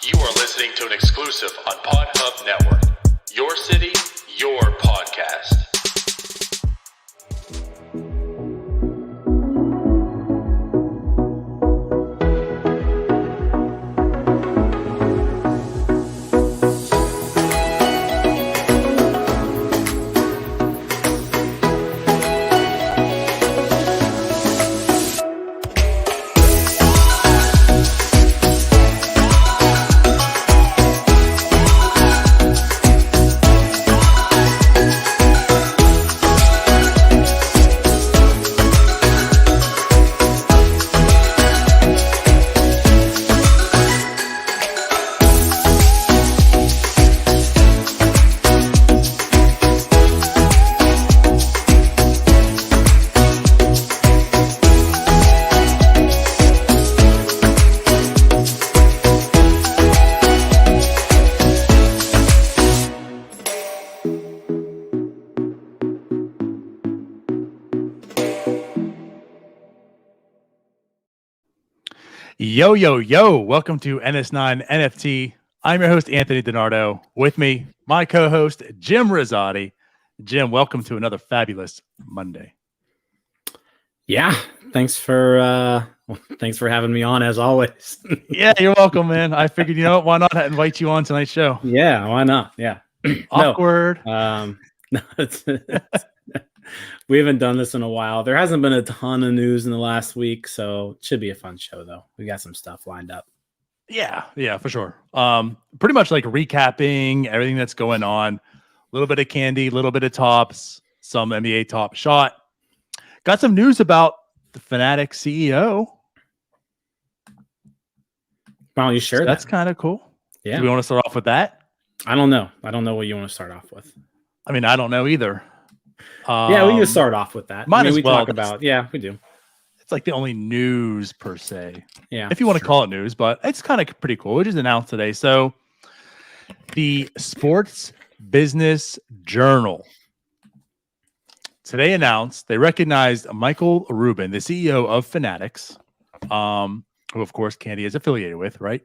You are listening to an exclusive on PodHub Network. Your city, your podcast. Yo, yo, yo. Welcome to NS9 NFT. I'm your host, Anthony DiNardo. With me, my co-host, Jim Rosati. Jim, welcome to another fabulous Monday. Yeah, thanks for having me on as always. Yeah, you're welcome, man. I figured, why not invite you on tonight's show? Yeah, why not? Yeah. Awkward. No, we haven't done this in a while. There hasn't been a ton of news in the last week, so it should be a fun show, though. We got some stuff lined up. Yeah, for sure. Pretty much like recapping everything that's going on. A little bit of candy, a little bit of tops, some NBA TopShot. Got some news about the Fanatics CEO. Why don't you share that? That's kind of cool. Yeah. Do we want to start off with that? I don't know. I don't know what you want to start off with. I mean, I don't know either. Yeah, we can start off with that. We talk about. Yeah, we do. It's like the only news per se. Yeah, if you want to call it news, but it's kind of pretty cool. It just announced today. So the Sports Business Journal today announced they recognized Michael Rubin, the CEO of Fanatics, who of course Candy is affiliated with, right?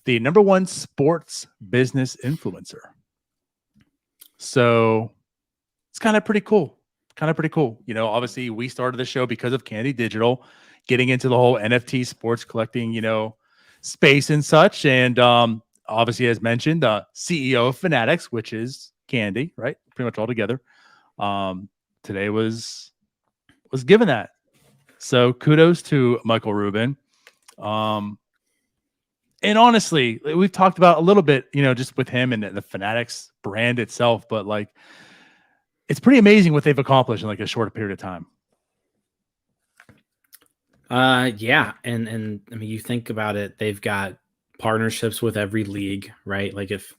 The #1 sports business influencer. So it's kind of pretty cool. Obviously we started the show because of Candy Digital, getting into the whole NFT sports collecting, space and such. And obviously, as mentioned, the CEO of Fanatics, which is Candy, right? Pretty much all together. Today was given that. So kudos to Michael Rubin. And honestly, we've talked about a little bit, just with him and the Fanatics brand itself, but like, it's pretty amazing what they've accomplished in like a short period of time. Yeah. And I mean, you think about it, they've got partnerships with every league, right? Like if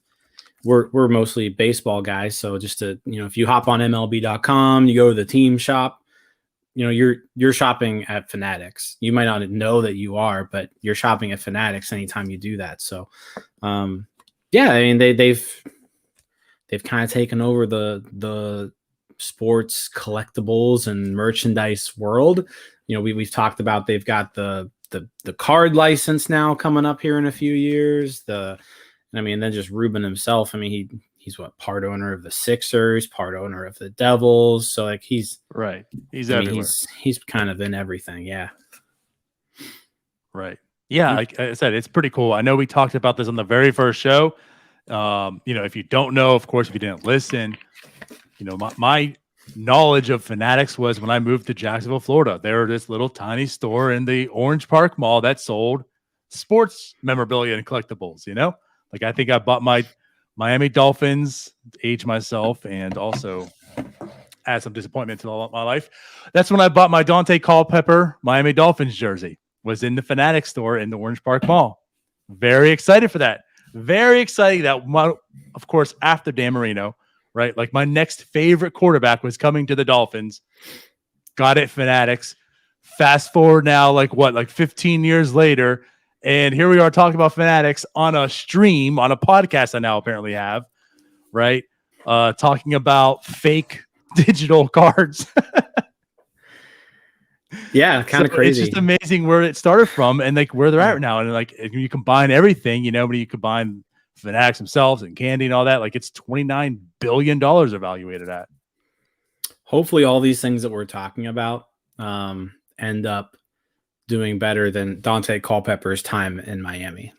we're mostly baseball guys. So just to, if you hop on MLB.com, you go to the team shop, you're shopping at Fanatics. You might not know that you are, but you're shopping at Fanatics anytime you do that. So, yeah, I mean, they've kind of taken over the sports collectibles and merchandise world. We've talked about they've got the card license now coming up here in a few years. Then just Rubin himself. I mean, he's part owner of the Sixers, part owner of the Devils. So like he's right. He's everywhere. He's kind of in everything. Yeah. Right. Yeah. Like I said, it's pretty cool. I know we talked about this on the very first show. If you don't know, of course, if you didn't listen, my knowledge of Fanatics was when I moved to Jacksonville, Florida. There was this little tiny store in the Orange Park Mall that sold sports memorabilia and collectibles, Like I think I bought my Miami Dolphins, age myself, and also add some disappointment to my life. That's when I bought my Dante Culpepper Miami Dolphins jersey. Was in the Fanatics store in the Orange Park Mall. Very excited for that. Very exciting that, of course, after Dan Marino, right? Like my next favorite quarterback was coming to the Dolphins. Got it, Fanatics. Fast forward now, like 15 years later. And here we are talking about Fanatics on a stream, on a podcast I now apparently have, right? Talking about fake digital cards. Yeah, kind of crazy. It's just amazing where it started from and like where they're at right now. And like if you combine everything, but you combine Fanatics themselves and Candy and all that, like it's $29 billion evaluated at. Hopefully all these things that we're talking about end up doing better than Dante Culpepper's time in Miami.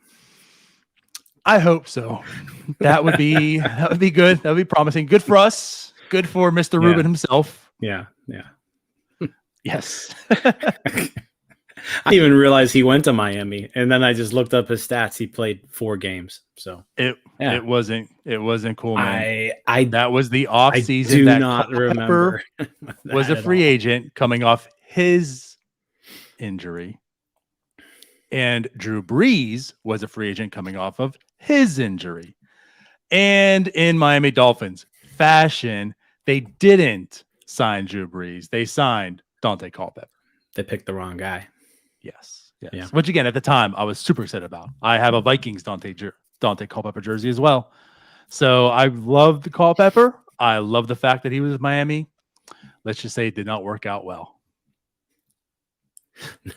I hope so. That would be good. That would be promising. Good for us. Good for Mr. Rubin himself. Yeah. Yes. I didn't even realize he went to Miami, and then I just looked up his stats. He played 4 games, so it wasn't cool, man. I that was the off season. Do that not remember. Was a free agent coming off his injury, and Drew Brees was a free agent coming off of his injury. And in Miami Dolphins fashion, they didn't sign Drew Brees. They signed Dante Culpepper. They picked the wrong guy. Yes. Yeah. Which again, at the time, I was super excited about. I have a Vikings Dante Culpepper jersey as well. So I love the Culpepper. I love the fact that he was in Miami. Let's just say it did not work out well.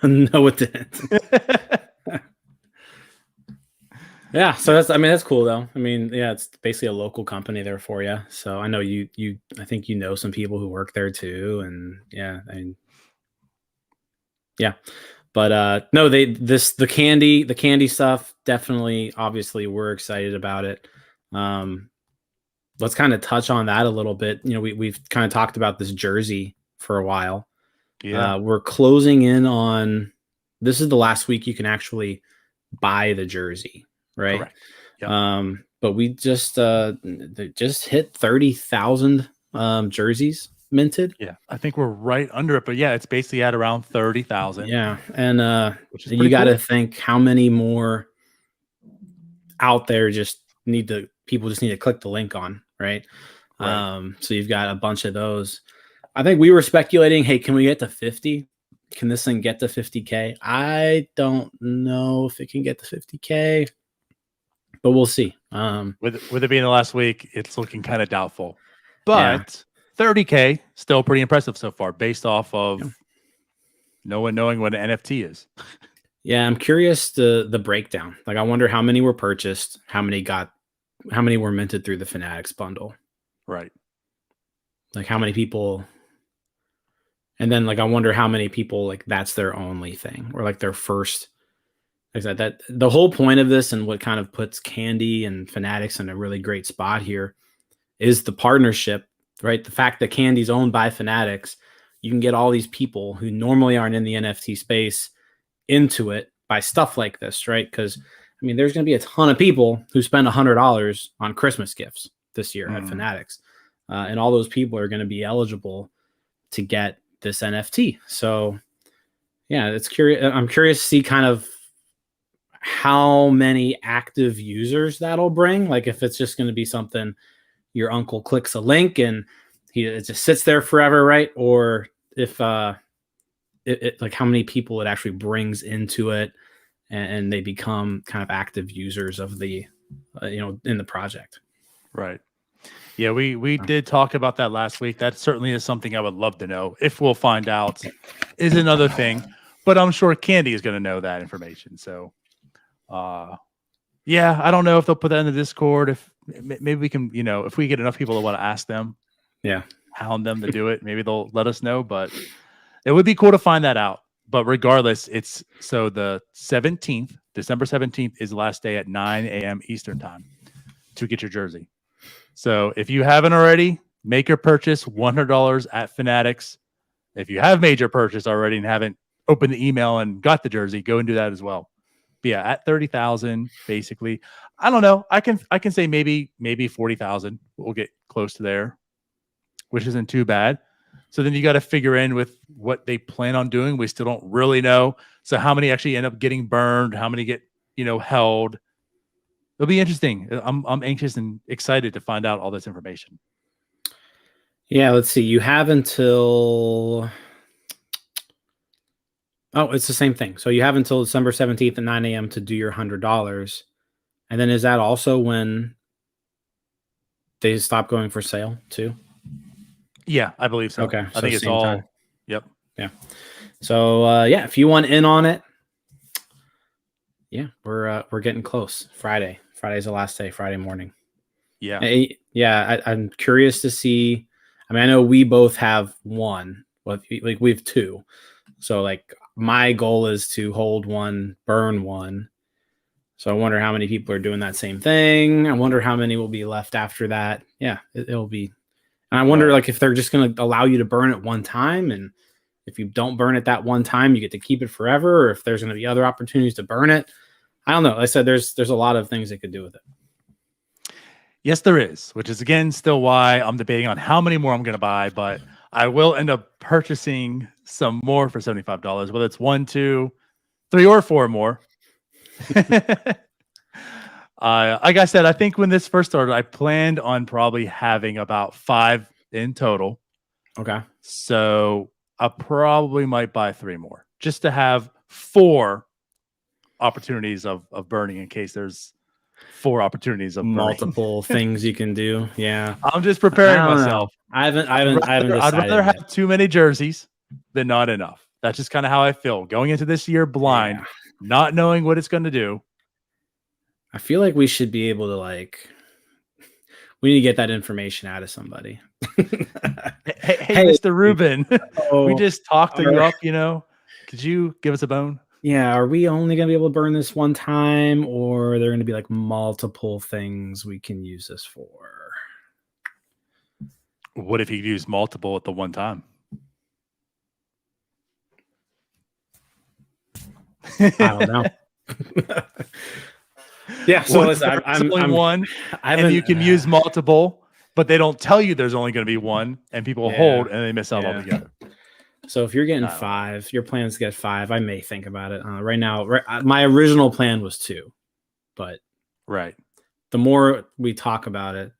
No, it didn't. Yeah, so that's cool though. I mean, yeah, it's basically a local company there for you. So I know I think you know some people who work there too, and yeah, but no, the candy stuff definitely, obviously, we're excited about it. Let's kind of touch on that a little bit. We've kind of talked about this jersey for a while. Yeah, we're closing in on. This is the last week you can actually buy the jersey. Right. Correct. Yep. But we just hit 30,000 jerseys minted. Yeah, I think we're right under it, but yeah, it's basically at around 30,000. Yeah, and you got to think how many more out there people just need to click the link on, right? So you've got a bunch of those. I think we were speculating, hey, can we get to 50? Can this thing get to 50K? I don't know if it can get to 50K. But we'll see. With it being the last week, it's looking kind of doubtful. But 30K, still pretty impressive so far, based off of no one knowing what an NFT is. Yeah, I'm curious the breakdown. Like, I wonder how many were purchased, how many were minted through the Fanatics bundle. Right. Like, how many people, and then like I wonder how many people like that's their only thing, or like their first. Like that the whole point of this, and what kind of puts Candy and Fanatics in a really great spot here, is the partnership, right? The fact that Candy's owned by Fanatics, you can get all these people who normally aren't in the NFT space into it by stuff like this, right? Because I mean, there's going to be a ton of people who spend $100 on Christmas gifts this year at Fanatics, and all those people are going to be eligible to get this NFT. So, yeah, it's curious. I'm curious to see kind of how many active users that'll bring. Like if it's just going to be something your uncle clicks a link and it just sits there forever, right? Or if it like how many people it actually brings into it, and they become kind of active users of the in the project. Right. Yeah, we did talk about that last week. That certainly is something I would love to know. If we'll find out is another thing, but I'm sure Candy is going to know that information. So yeah, I don't know if they'll put that in the Discord. If maybe we can, if we get enough people that want to ask them, hound them to do it, maybe they'll let us know. But it would be cool to find that out. But regardless, it's so the 17th, December 17th is the last day at 9 a.m. Eastern time to get your jersey. So if you haven't already, make your purchase, $100 at Fanatics. If you have made your purchase already and haven't opened the email and got the jersey, go and do that as well. But yeah, at 30,000, basically. I don't know. I can say maybe 40,000. We'll get close to there, which isn't too bad. So then you got to figure in with what they plan on doing. We still don't really know. So how many actually end up getting burned? How many get held? It'll be interesting. I'm anxious and excited to find out all this information. Yeah, let's see. You have until. Oh, it's the same thing. So you have until December 17th at 9 a.m. to do your $100. And then is that also when they stop going for sale too? Yeah, I believe so. Okay. I think it's all. Time. Yep. Yeah. So yeah, if you want in on it, yeah, we're getting close. Friday's the last day. Friday morning. Yeah. Yeah, I'm curious to see. I mean, I know we both have one, but like we have two. So like my goal is to hold one, burn one. So I wonder how many people are doing that same thing. I wonder how many will be left after that. Yeah, it'll be. And I wonder like if they're just going to allow you to burn it one time, and if you don't burn it that one time, you get to keep it forever, or if there's going to be other opportunities to burn it. I don't know. Like I said there's a lot of things they could do with it. Yes, there is, which is again still why I'm debating on how many more I'm going to buy, but I will end up purchasing some more for $75, whether it's 1, 2, 3, or 4 more. Like I said, I think when this first started, I planned on probably having about 5 in total. Okay. So I probably might buy 3 more just to have 4 opportunities of burning in case there's 4 opportunities of multiple things you can do. Yeah. I'm just preparing myself. I haven't decided I'd rather yet. have too many jerseys than not enough. That's just kind of how I feel going into this year blind, not knowing what it's going to do. I feel like we should be able to we need to get that information out of somebody. Hey, Mr. Rubin, we just talked you up, could you give us a bone? Yeah, are we only going to be able to burn this one time, or are there going to be like multiple things we can use this for? What if you use multiple at the one time? I don't know. Yeah, so listen, I'm one, and you can use multiple, but they don't tell you there's only going to be one, and people hold and they miss out altogether. So if you're getting 5, your plan is to get 5. I may think about it. Right now, my original plan was 2, but the more we talk about it,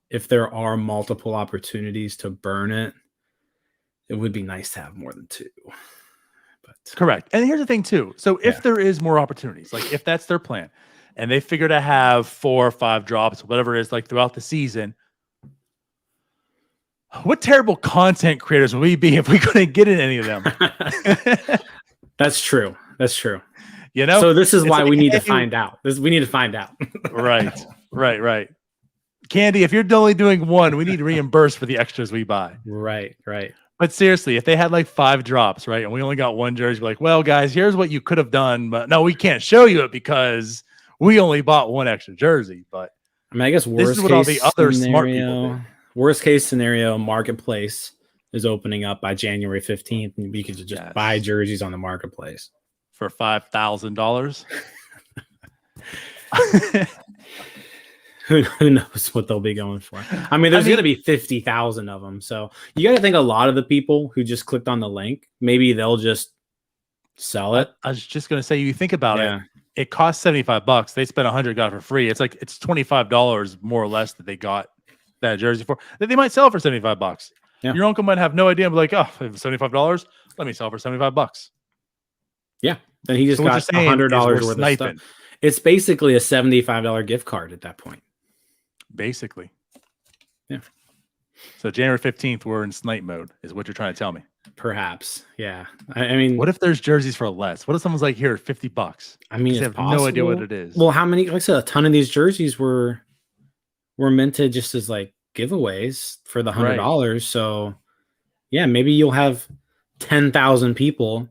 if there are multiple opportunities to burn it, it would be nice to have more than 2. But correct. And here's the thing too. So if there is more opportunities, like if that's their plan, and they figure to have 4 or 5 drops, whatever it is, like throughout the season, what terrible content creators would we be if we couldn't get in any of them? That's true. That's true. So this is why we need to find out. We need to find out. Right. Candy, if you're only doing 1, we need to reimburse for the extras we buy. Right. But seriously, if they had like 5 drops, right, and we only got 1 jersey, we're like, well, guys, here's what you could have done, but no, we can't show you it because we only bought 1 extra jersey. But I mean, I guess this is what all the other smart people do. Worst case scenario, marketplace is opening up by January 15th, and we could just buy jerseys on the marketplace for $5,000. Who knows what they'll be going for? I mean, there's going to be 50,000 of them, so you got to think a lot of the people who just clicked on the link, maybe they'll just sell it. I was just going to say, you think about it. It costs $75. They spent $100, got it for free. It's like it's $25 more or less that they got that jersey for, that they might sell for $75. Your uncle might have no idea, but like, oh, $75, let me sell for $75. Yeah, then he just got $100 worth of stuff. It's basically a $75 gift card at that point. Basically, yeah. So January 15th, we're in snipe mode, is what you're trying to tell me. Perhaps, yeah. I mean, what if there's jerseys for less? What if someone's like, here, $50? I mean, they have no idea what it is. Well, how many? Like I said, a ton of these jerseys were minted just as like giveaways for the $100. So, yeah, maybe you'll have 10,000 people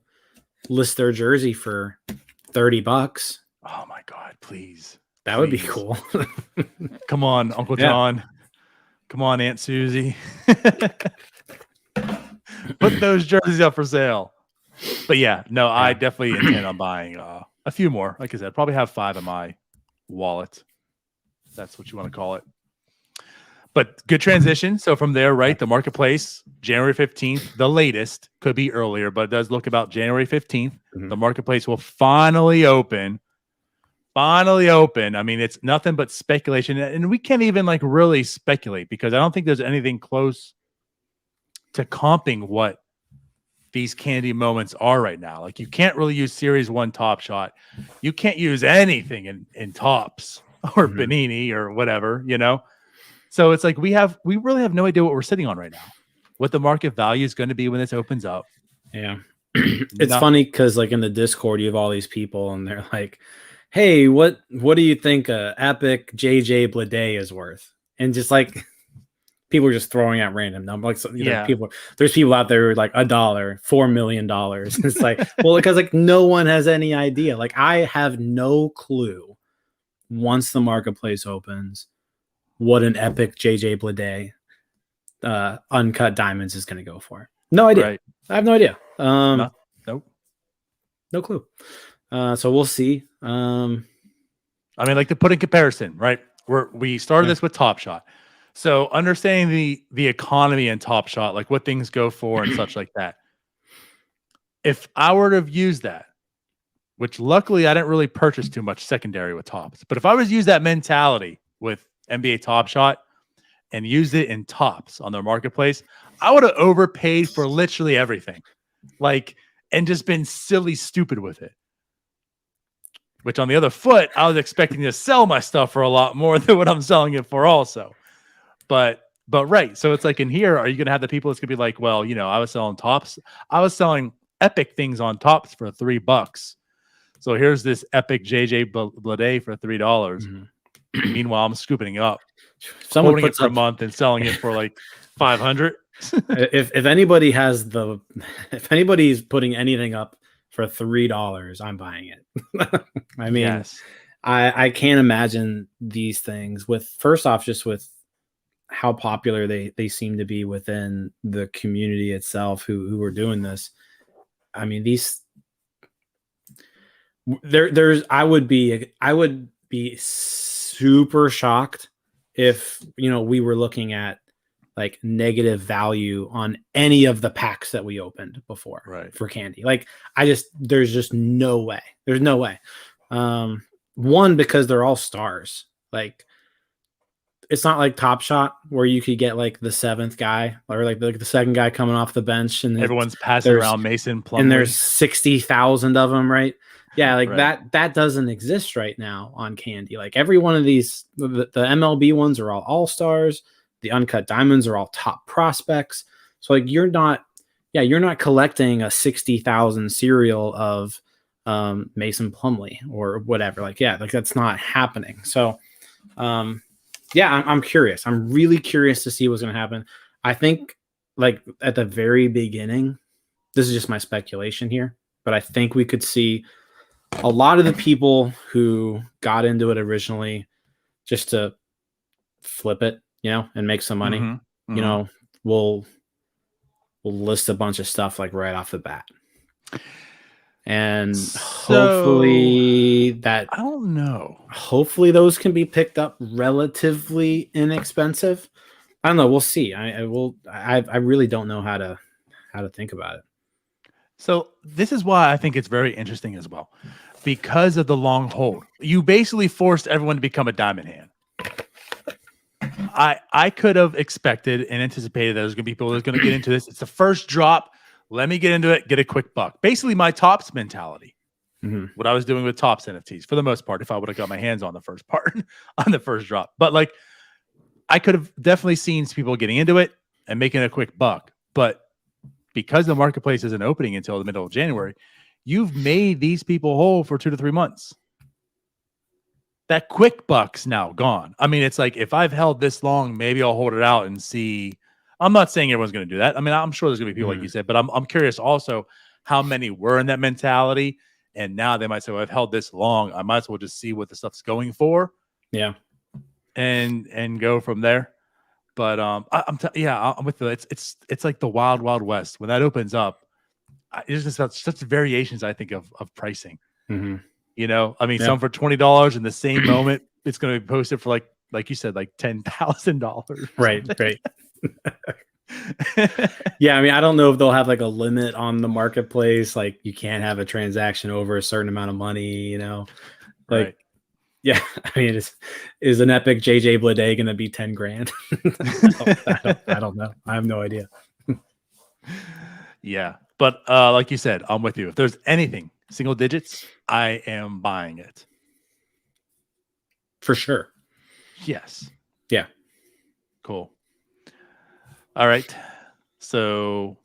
list their jersey for $30. Oh my God, please. That would be cool. Come on, Uncle John. Come on, Aunt Susie. Put those jerseys up for sale. But yeah, no, I definitely intend on buying a few more. Like I said, probably have 5 in my wallet. That's what you want to call it. But good transition. So from there, right, the marketplace, January 15th, the latest, could be earlier, but it does look about January 15th. The marketplace will finally open. I mean, it's nothing but speculation. And we can't even like really speculate because I don't think there's anything close to comping what these candy moments are right now. Like you can't really use Series 1 Top Shot. You can't use anything in Tops or Panini or whatever, So it's like we really have no idea what we're sitting on right now, what the market value is going to be when this opens up. Yeah. It's funny because like in the Discord, you have all these people and they're like, hey, what do you think a epic JJ Blade is worth? And just like people are just throwing out random numbers. Like, there's people out there who are like $1, $4 million. It's like, well, because like no one has any idea. Like I have no clue once the marketplace opens what an epic JJ Blade uncut diamonds is going to go for. No idea. Right. I have no idea. Nope. No clue. So we'll see. I mean, like to put in comparison, right? We started this with TopShot. So understanding the economy in TopShot, like what things go for and such like that. If I were to have used that, which luckily I didn't really purchase too much secondary with tops, but if I was to use that mentality with NBA TopShot and used it in tops on their marketplace, I would have overpaid for literally everything. Like, and just been silly stupid with it. Which on the other foot, I was expecting to sell my stuff for a lot more than what I'm selling it for also. But right. So it's like in here, are you going to have the people that's going to be like, well, you know, I was selling tops. I was selling epic things on tops for $3. So here's this epic JJ Blade for $3. Mm-hmm. Meanwhile, I'm scooping it up, holding it for a month and selling it for like 500. if anybody's putting anything up for $3, I'm buying it. I mean, yes. I can't imagine these things with first off, just with how popular they seem to be within the community itself who are doing this. I mean, I would be super shocked if, you know, we were looking at like negative value on any of the packs that we opened before for candy. Like there's just no way. There's no way. One, because they're all stars. Like it's not like TopShot where you could get like the seventh guy or like the second guy coming off the bench and everyone's passing around Mason Plumlee. And there's 60,000 of them, right? Yeah, like that doesn't exist right now on candy. Like every one of these, the MLB ones are all stars. The uncut diamonds are all top prospects. So like you're not collecting a 60,000 serial of Mason Plumlee or whatever. Like that's not happening. So I'm curious. I'm really curious to see what's going to happen. I think like at the very beginning, this is just my speculation here, but I think we could see a lot of the people who got into it originally just to flip it, you know, and make some money, you know, we'll list a bunch of stuff like right off the bat. And hopefully I don't know. Hopefully those can be picked up relatively inexpensive. I don't know. We'll see. I really don't know how to think about it. So this is why I think it's very interesting as well, because of the long hold. You basically forced everyone to become a diamond hand. I could have expected and anticipated that there's going to be people that's going to get into this. It's the first drop. Let me get into it, get a quick buck. Basically, my tops mentality. What I was doing with tops NFTs for the most part, if I would have got my hands on the first part on the first drop. But like, I could have definitely seen people getting into it and making a quick buck. But because the marketplace isn't opening until the middle of January, you've made these people whole for 2 to 3 months. That quick buck's now gone. I mean, it's like if I've held this long, maybe I'll hold it out and see. I'm not saying everyone's going to do that. I mean, I'm sure there's going to be people like you said, but I'm curious also how many were in that mentality. And now they might say, well, I've held this long. I might as well just see what the stuff's going for. Yeah. And go from there. But I'm with you. It's like the wild, wild west. When that opens up, it's just such variations, I think, of pricing. You know, I mean, some for $20 in the same moment, it's going to be posted for like you said, like $10,000. Right. Yeah, I mean, I don't know if they'll have like a limit on the marketplace. Like you can't have a transaction over a certain amount of money, you know? Like, yeah, I mean, is an epic JJ Blade going to be 10 grand? I don't know. I have no idea. Yeah. But like you said, I'm with you. If there's anything single digits, I am buying it. For sure. Yes. Yeah. Cool. All right. So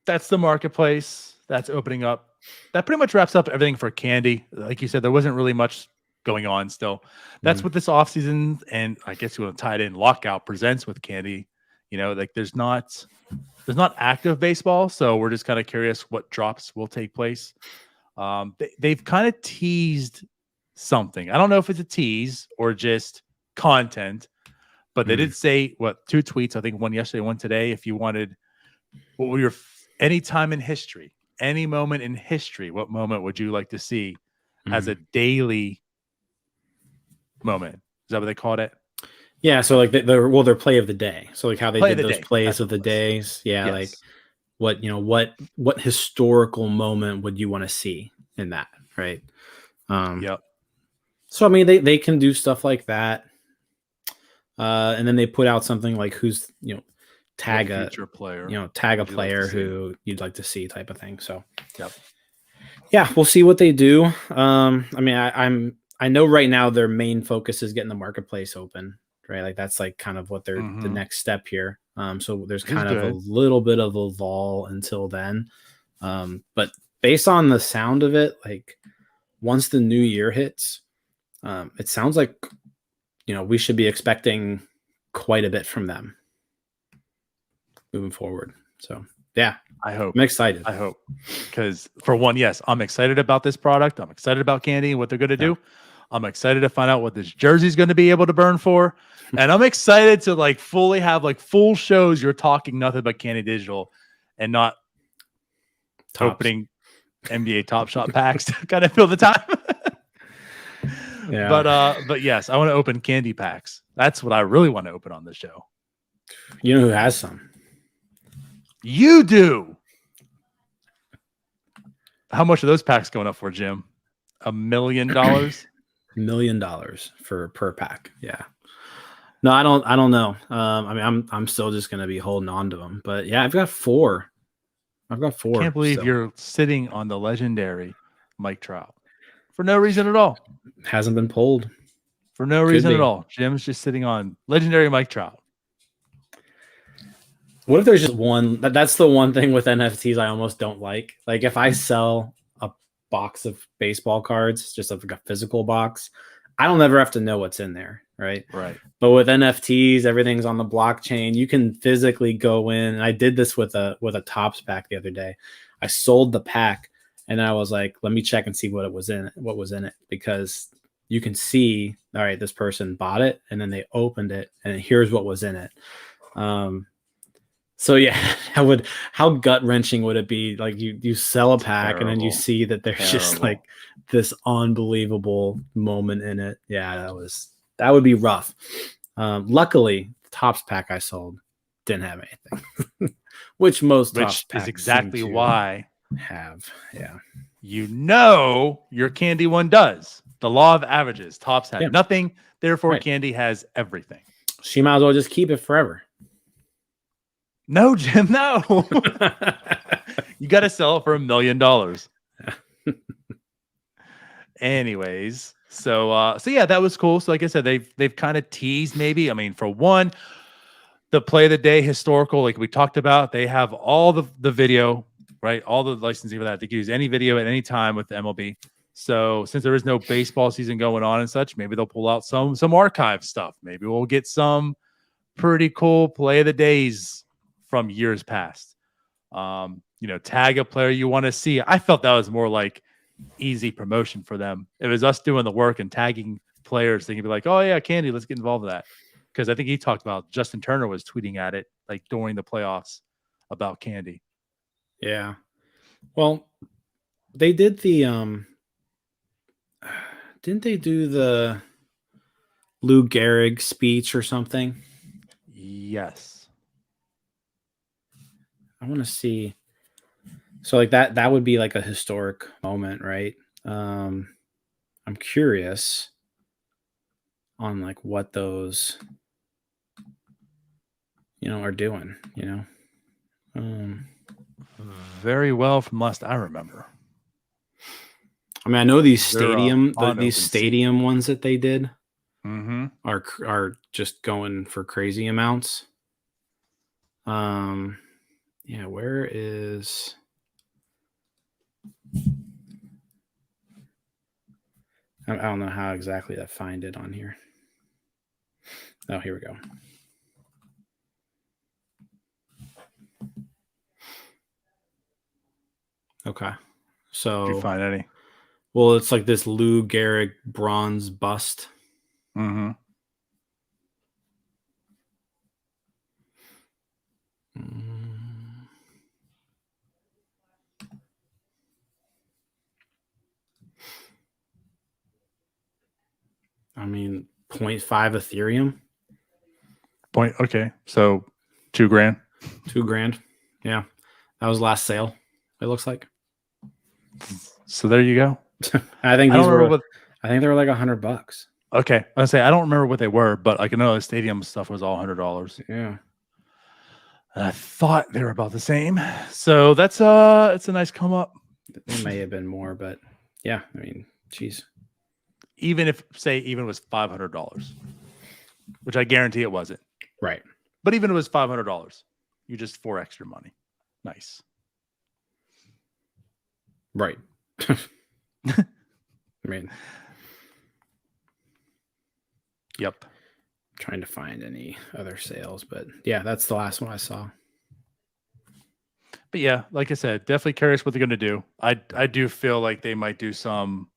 that's the marketplace that's opening up. That pretty much wraps up everything for Candy. Like you said, there wasn't really much going on still. That's what this offseason, and I guess you want to tie it in, lockout presents with Candy. Like there's not active baseball, so we're just kind of curious what drops will take place. They've kind of teased something. I don't know if it's a tease or just content, but they did say 2 tweets. I think one yesterday, one today. If you wanted, what were your any time in history, any moment in history, what moment would you like to see as a daily moment? Is that what they called it? Yeah, so like their play of the day. So like how they did those plays That's of the days. Yeah, yes. like what historical moment would you want to see in that, right? Yep. So I mean they can do stuff like that. And then they put out something like who's tag a future player, tag a player who you'd like to see type of thing. So yep. Yeah, we'll see what they do. I mean, I know right now their main focus is getting the marketplace open, right? Like that's like kind of what they're the next step here. So there's kind of a little bit of a lull until then. But based on the sound of it, like once the new year hits, it sounds like we should be expecting quite a bit from them moving forward. So yeah, I hope. I'm excited. I hope, because for one, yes, I'm excited about this product. I'm excited about Candy and what they're going to do. I'm excited to find out what this jersey is going to be able to burn for, and I'm excited to like fully have like full shows. You're talking nothing but Candy Digital, and not opening NBA TopShot packs to kind of fill the time. Yeah. But yes, I want to open Candy packs. That's what I really want to open on this show. You know who has some? You do. How much are those packs going up for, Jim? $1 million? $1 million per pack. Yeah. No, I don't know. I mean, I'm still just gonna be holding on to them. But yeah, I've got 4. I can't believe you're sitting on the legendary Mike Trout for no reason at all. Hasn't been pulled. For no reason at all. Jim's just sitting on legendary Mike Trout. What if there's just one? That's the one thing with NFTs I almost don't like. Like if I sell a box of baseball cards, just like a physical box, I don't ever have to know what's in there, right? Right. But with NFTs, everything's on the blockchain. You can physically go in. And I did this with a Topps pack the other day. I sold the pack, and I was like, let me check and see what was in it, because you can see, all right, this person bought it, and then they opened it, and here's what was in it. So yeah, how gut wrenching would it be? Like you sell a pack and then you see that there's just like this unbelievable moment in it. Yeah, that would be rough. Luckily, the Topps pack I sold didn't have anything, which Topps packs is exactly why have. Yeah, your Candy one does. The law of averages. Topps had nothing, therefore Candy has everything. She might as well just keep it forever. No, Jim, no. You got to sell it for $1 million. Anyways, so yeah, that was cool. So like I said, they've kind of teased maybe. I mean, for one, the play of the day historical, like we talked about, they have all the video, right? All the licensing for that. They can use any video at any time with the MLB. So since there is no baseball season going on and such, maybe they'll pull out some archive stuff. Maybe we'll get some pretty cool play of the days from years past. Tag a player you want to see. I felt that was more like easy promotion for them. It was us doing the work and tagging players. They could be like, oh yeah, Candy, let's get involved with that. Because I think he talked about Justin Turner was tweeting at it like during the playoffs about Candy. Yeah. Well, they did the didn't they do the Lou Gehrig speech or something? Yes. I want to see. So like that would be like a historic moment, right? I'm curious on like what those are doing, Very well from last I remember. I mean, I know these stadium ones that they did are just going for crazy amounts. Yeah, where is... I don't know how exactly to find it on here. Oh, here we go. Okay. So Did you find any? well, it's like this Lou Gehrig bronze bust. Mm-hmm. I mean, 0.5 Ethereum, Okay, so $2,000. $2,000. Yeah, that was last sale. It looks like. So there you go. I think I these don't were. remember what. I think they were like $100. Okay, I say I don't remember what they were, but like I know the stadium stuff was all $100. Yeah. I thought they were about the same. So that's it's a nice come up. They may have been more, but yeah, I mean, geez. Even if even it was $500, which I guarantee it wasn't. Right. But even if it was $500, you just for extra money. Nice. Right. I mean, Yep. trying to find any other sales, but yeah, that's the last one I saw. But yeah, like I said, definitely curious what they're going to do. I do feel like they might do some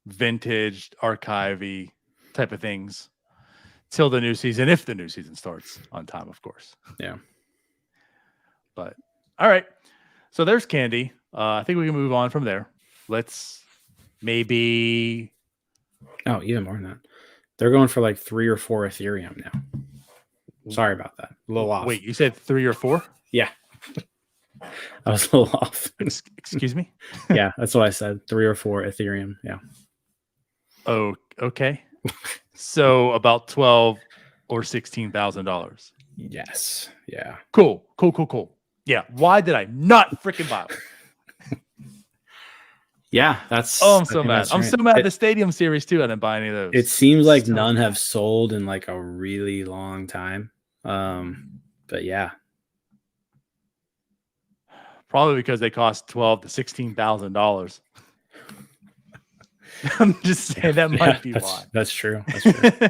vintage archivey type of things till the new season, if the new season starts on time, of course. Yeah. But all right. So there's candy. I think we can move on from there. Let's maybe. Oh, even more than that. They're going for like 3 or 4 Ethereum now. Sorry about that. A little off. Wait, you said 3 or 4? Yeah. I was a little off. Excuse me? Yeah, that's what I said. 3 or 4 Ethereum. Yeah. Oh, okay. So about $12,000 or $16,000. Yes. Yeah. Cool. Yeah. Why did I not freaking buy it? Yeah, that's. Oh, I'm I so think mad. that's I'm right. so mad. The Stadium Series too. I didn't buy any of those. It seems like So none mad. have sold in like a really long time. But yeah. Probably because they cost $12,000 to $16,000. I'm just saying that might be why. That's true. That's true. Yeah.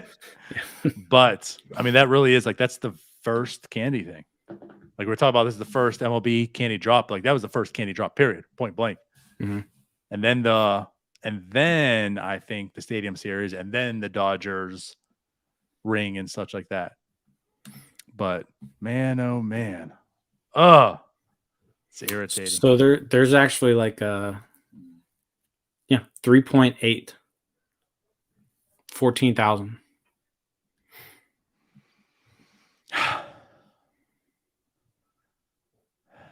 But I mean, that really is like that's the first candy thing. Like we're talking about, this is the first MLB candy drop. Like that was the first candy drop. Period. Point blank. Mhm. And then I think the Stadium Series, and then the Dodgers ring and such like that. But man, oh man, it's irritating. So there's actually like 3.8, 14,000.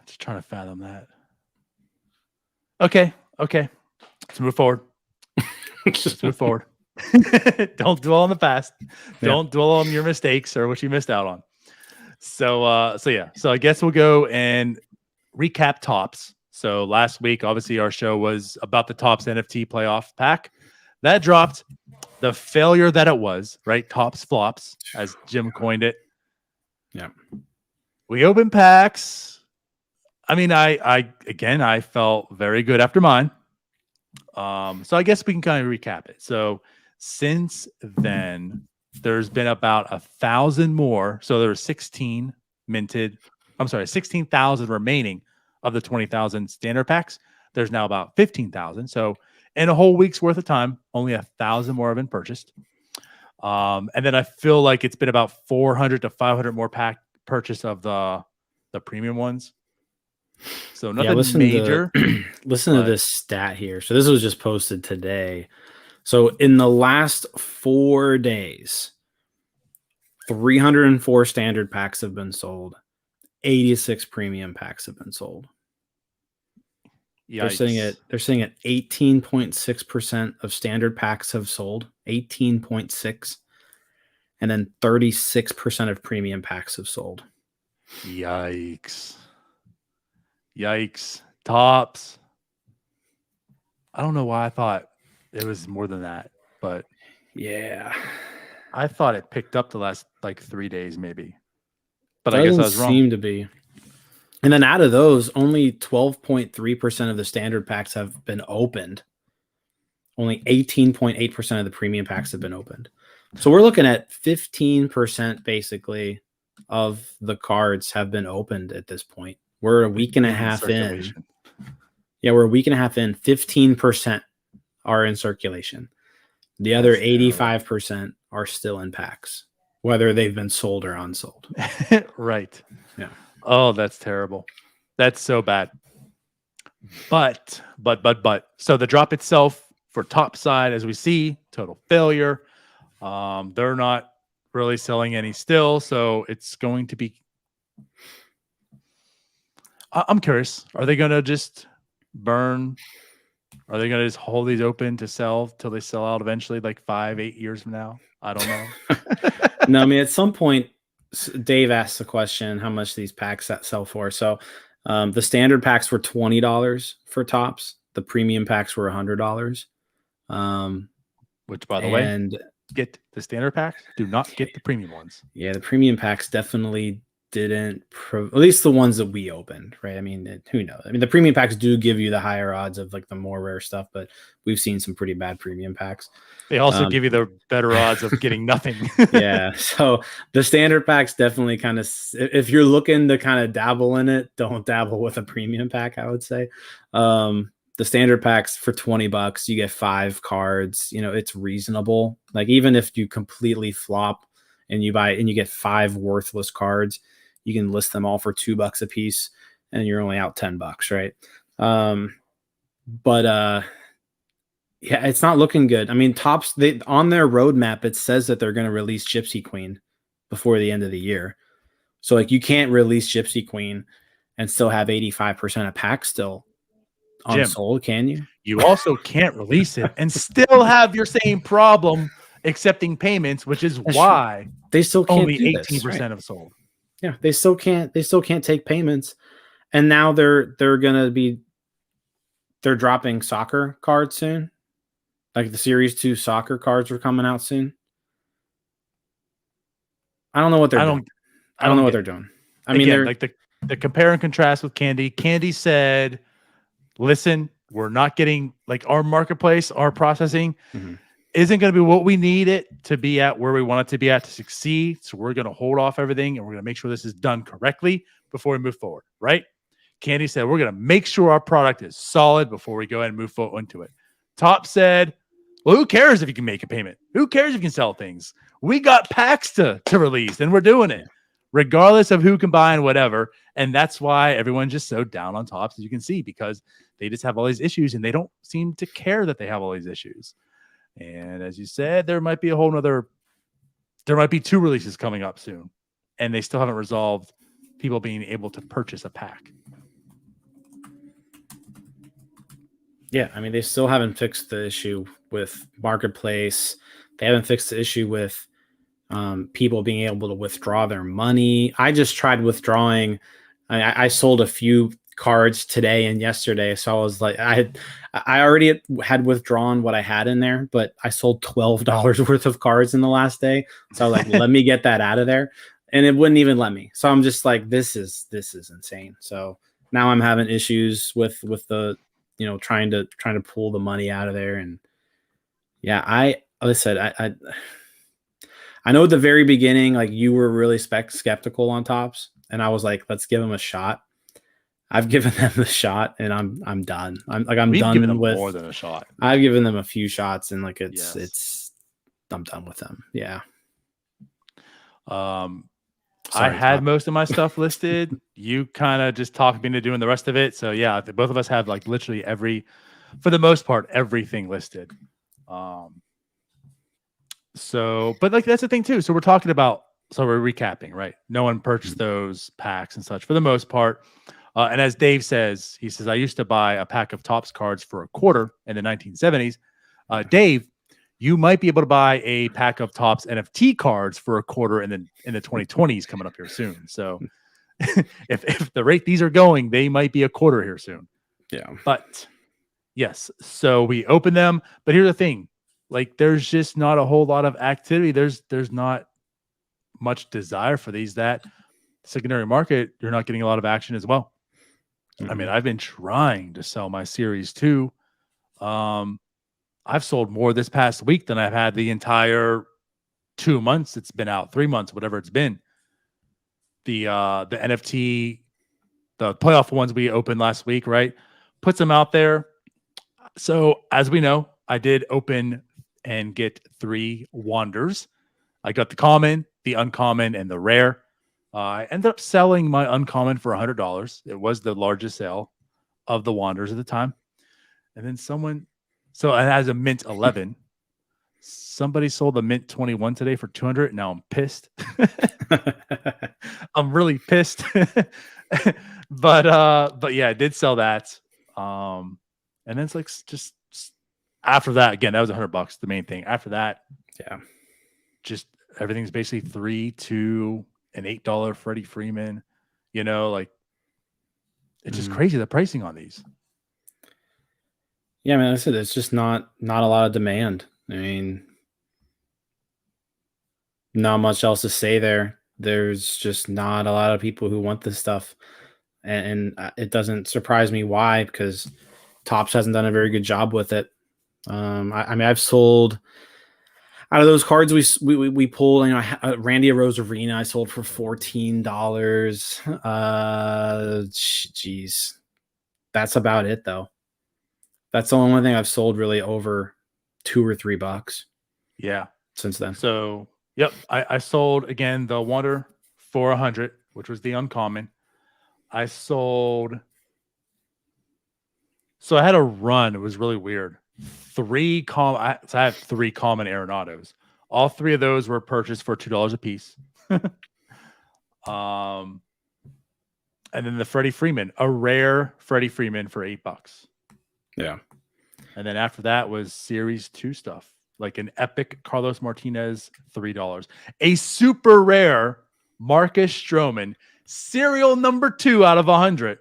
Just trying to fathom that. Okay. Let's move forward. Let's move forward. Don't dwell on the past. Don't dwell on your mistakes or what you missed out on. So yeah. So I guess we'll go and recap Tops. So last week, obviously, our show was about the Tops NFT playoff pack. That dropped. The failure that it was, right? Tops flops, as Jim coined it. Yeah. We opened packs. I mean, I felt very good after mine. So I guess we can kind of recap it. So since then, there's been about 1,000 more. So there were 16 minted. I'm sorry, 16,000 remaining of the 20,000 standard packs. There's now about 15,000. So in a whole week's worth of time, only 1,000 more have been purchased. And then I feel like it's been about 400 to 500 more pack purchase of the premium ones. So nothing major. Listen to this stat here. So this was just posted today. So in the last 4 days, 304 standard packs have been sold. 86 premium packs have been sold. Yikes. They're saying at 18.6% of standard packs have sold. 18.6, and then 36% of premium packs have sold. Yikes. Tops. I don't know why I thought it was more than that, but yeah, I thought it picked up the last like 3 days maybe. But I guess I was wrong. Seem to be. And then out of those, only 12.3% of the standard packs have been opened. Only 18.8% of the premium packs have been opened. So we're looking at 15% basically of the cards have been opened at this point. We're a week and a half in. Yeah, we're a week and a half in. 15% are in circulation. The other 85% are still in packs, whether they've been sold or unsold. Right. Yeah. Oh, that's terrible. That's so bad. But. So the drop itself for top side, as we see, total failure. They're not really selling any still, so it's going to be. I'm curious. Are they going to just burn? Are they going to just hold these open to sell till they sell out eventually, like 5-8 years from now? I don't know. No, I mean, at some point, Dave asked the question, how much these packs sell for. So the standard packs were $20 for tops. The premium packs were $100. Which, by the way, get the standard packs. Do not get the premium ones. Yeah, the premium packs definitely didn't, at least the ones that we opened, right? I mean, who knows? I mean, the premium packs do give you the higher odds of like the more rare stuff, but we've seen some pretty bad premium packs. They also give you the better odds of getting nothing. Yeah. So the standard packs definitely kind of, if you're looking to kind of dabble in it, don't dabble with a premium pack, I would say. The standard packs for $20, you get 5 cards. You know, it's reasonable. Like even if you completely flop and you get 5 worthless cards, you can list them all for $2 a piece, and you're only out $10, right? Yeah, it's not looking good. I mean, Tops, on their roadmap, it says that they're going to release Gypsy Queen before the end of the year. So like you can't release Gypsy Queen and still have 85% of packs still unsold, can you? You also can't release it and still have your same problem accepting payments, which is why they still can't only do 18% this, right? have sold. Yeah, they still can't take payments. And now they're dropping soccer cards soon. Like the Series 2 soccer cards are coming out soon. I don't know what they're doing. I don't know what they're doing. I mean, they're like the compare and contrast with Candy. Candy said, listen, we're not getting like our marketplace, our processing isn't going to be what we need it to be at, where we want it to be at to succeed. So we're going to hold off everything and we're going to make sure this is done correctly before we move forward. Right. Candy said, we're going to make sure our product is solid before we go ahead and move forward into it. Top said, well, who cares if you can make a payment? Who cares if you can sell things? We got packs to release and we're doing it regardless of who can buy and whatever. And that's why everyone's just so down on Tops, as you can see, because they just have all these issues and they don't seem to care that they have all these issues. And as you said, there might be 2 releases coming up soon, and they still haven't resolved people being able to purchase a pack. Yeah, I mean, they still haven't fixed the issue with marketplace. They haven't fixed the issue with people being able to withdraw their money. I just tried withdrawing. I sold a few cards today and yesterday, so I was like, I already had withdrawn what I had in there, but I sold $12 worth of cards in the last day. So I was like, let me get that out of there, and it wouldn't even let me. So I'm just like, this is insane. So now I'm having issues with the, you know, trying to pull the money out of there. And yeah, like I said, I know at the very beginning, like you were really skeptical on Tops, and I was like, let's give them a shot. I've given them a shot, and I'm done. We've done given them with more than a shot. I've given them a few shots, and like I'm done with them. Yeah. I had most of my stuff listed. You kind of just talked me into doing the rest of it. So yeah, both of us have like literally for the most part, everything listed. But like that's the thing too. So we're recapping, right? No one purchased those packs and such for the most part. And as Dave says, he says, I used to buy a pack of Topps cards for $0.25 in the 1970s. Dave, you might be able to buy a pack of Topps NFT cards for $0.25 in the 2020s coming up here soon. So if the rate these are going, they might be $0.25 here soon. Yeah. But yes, so we open them. But here's the thing. Like there's just not a whole lot of activity. There's not much desire for these. That secondary market, you're not getting a lot of action as well. I mean, I've been trying to sell my Series 2. I've sold more this past week than I've had the entire 2 months it's been out, 3 months, whatever it's been. The NFT, the playoff ones we opened last week, right? Puts them out there. So as we know, I did open and get 3 wanders. I got the common, the uncommon, and the rare. I ended up selling my uncommon for $100. It was the largest sale of the wanders at the time. And then so it has a mint 11. Somebody sold a mint 21 today for 200. Now I'm pissed. I'm really pissed. But yeah, I did sell that. And then it's like just after that, again, that was $100, the main thing. After that, yeah, just everything's basically $3, $2, an $8 Freddie Freeman. Like it's just crazy the pricing on these. Yeah, man, I said it's just not a lot of demand. I mean, not much else to say there. There's just not a lot of people who want this stuff, and it doesn't surprise me why, because Topps hasn't done a very good job with it. I mean, I've sold out of those cards we pulled. Randy Arozarena I sold for $14. Geez, that's about it though. That's the only thing I've sold really over $2 or $3. Yeah, since then. So yep, I sold again the Wonder for 100, which was the uncommon. I sold. So I had a run. It was really weird. So I have 3 common Arenados. All 3 of those were purchased for $2 a piece. And then the Freddie Freeman, a rare Freddie Freeman for $8. Yeah. And then after that was Series 2 stuff, like an epic Carlos Martinez, $3. A super rare Marcus Stroman, serial number 2 out of 100.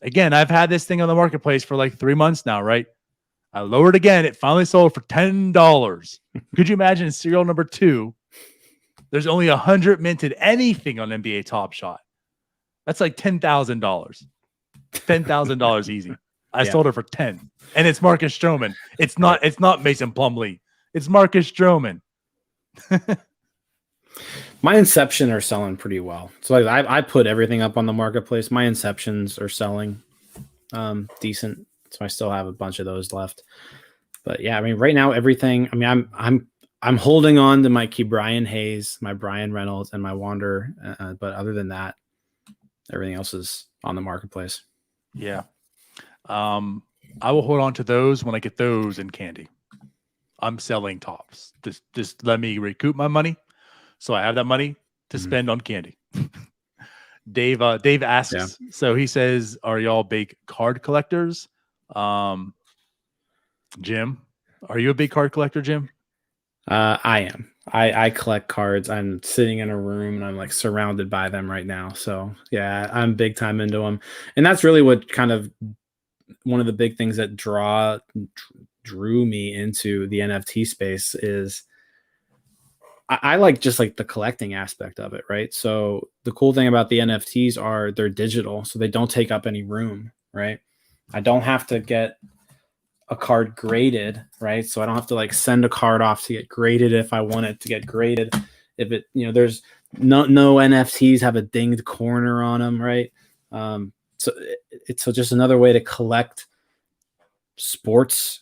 Again, I've had this thing on the marketplace for like 3 months now, right? I lowered again. It finally sold for $10. Could you imagine serial number 2? There's only 100 minted anything on NBA TopShot. That's like $10,000. $10,000 easy. I sold it for 10, and it's Marcus Stroman. It's not Mason Plumlee. It's Marcus Stroman. My Inception are selling pretty well. So like I put everything up on the marketplace. My Inceptions are selling decent. So I still have a bunch of those left. But yeah, I mean, right now everything. I mean, I'm holding on to my Brian Hayes, my Brian Reynolds, and my Wander. But other than that, everything else is on the marketplace. Yeah. I will hold on to those when I get those in candy. I'm selling Tops. Just let me recoup my money, so I have that money to spend on candy. Dave asks, so he says, "Are y'all big card collectors?" Jim, are you a big card collector, Jim? I am. I collect cards. I'm sitting in a room and I'm like surrounded by them right now. So yeah, I'm big time into them, and that's really what kind of one of the big things that drew me into the NFT space is I like just like the collecting aspect of it, right? So the cool thing about the NFTs are they're digital, so they don't take up any room, right? I don't have to get a card graded, right? So I don't have to like send a card off to get graded if I want it to get graded. If it, there's no NFTs have a dinged corner on them, right? So it's just another way to collect sports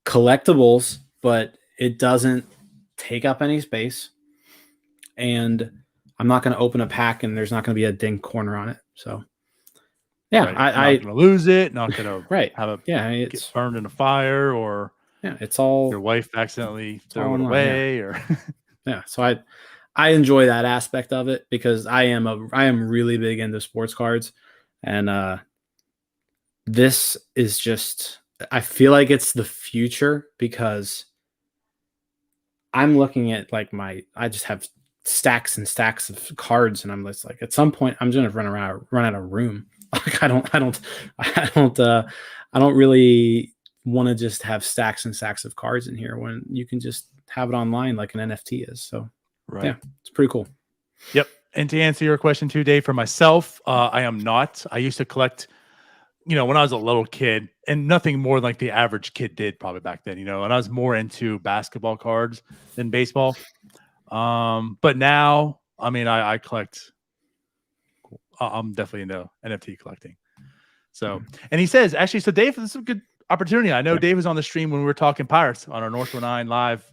collectibles, but it doesn't take up any space. And I'm not going to open a pack and there's not going to be a dinged corner on it. So yeah, right. Not going to lose it. Not going to have it get burned in a fire, or it's all your wife accidentally throw it away, or So I enjoy that aspect of it because I am really big into sports cards, and this is just, I feel like it's the future because I'm looking at like I just have stacks and stacks of cards, and I'm just like, at some point I'm going to run out of room. Like I don't really want to just have stacks and stacks of cards in here when you can just have it online like an NFT is. So yeah, it's pretty cool. Yep. And to answer your question too, Dave, for myself, I am not. I used to collect when I was a little kid, and nothing more like the average kid did probably back then, and I was more into basketball cards than baseball. But now, I mean, I collect. I'm definitely into NFT collecting. So, and he says, actually, so Dave, this is a good opportunity. I know Dave was on the stream when we were talking Pirates on our North 9 live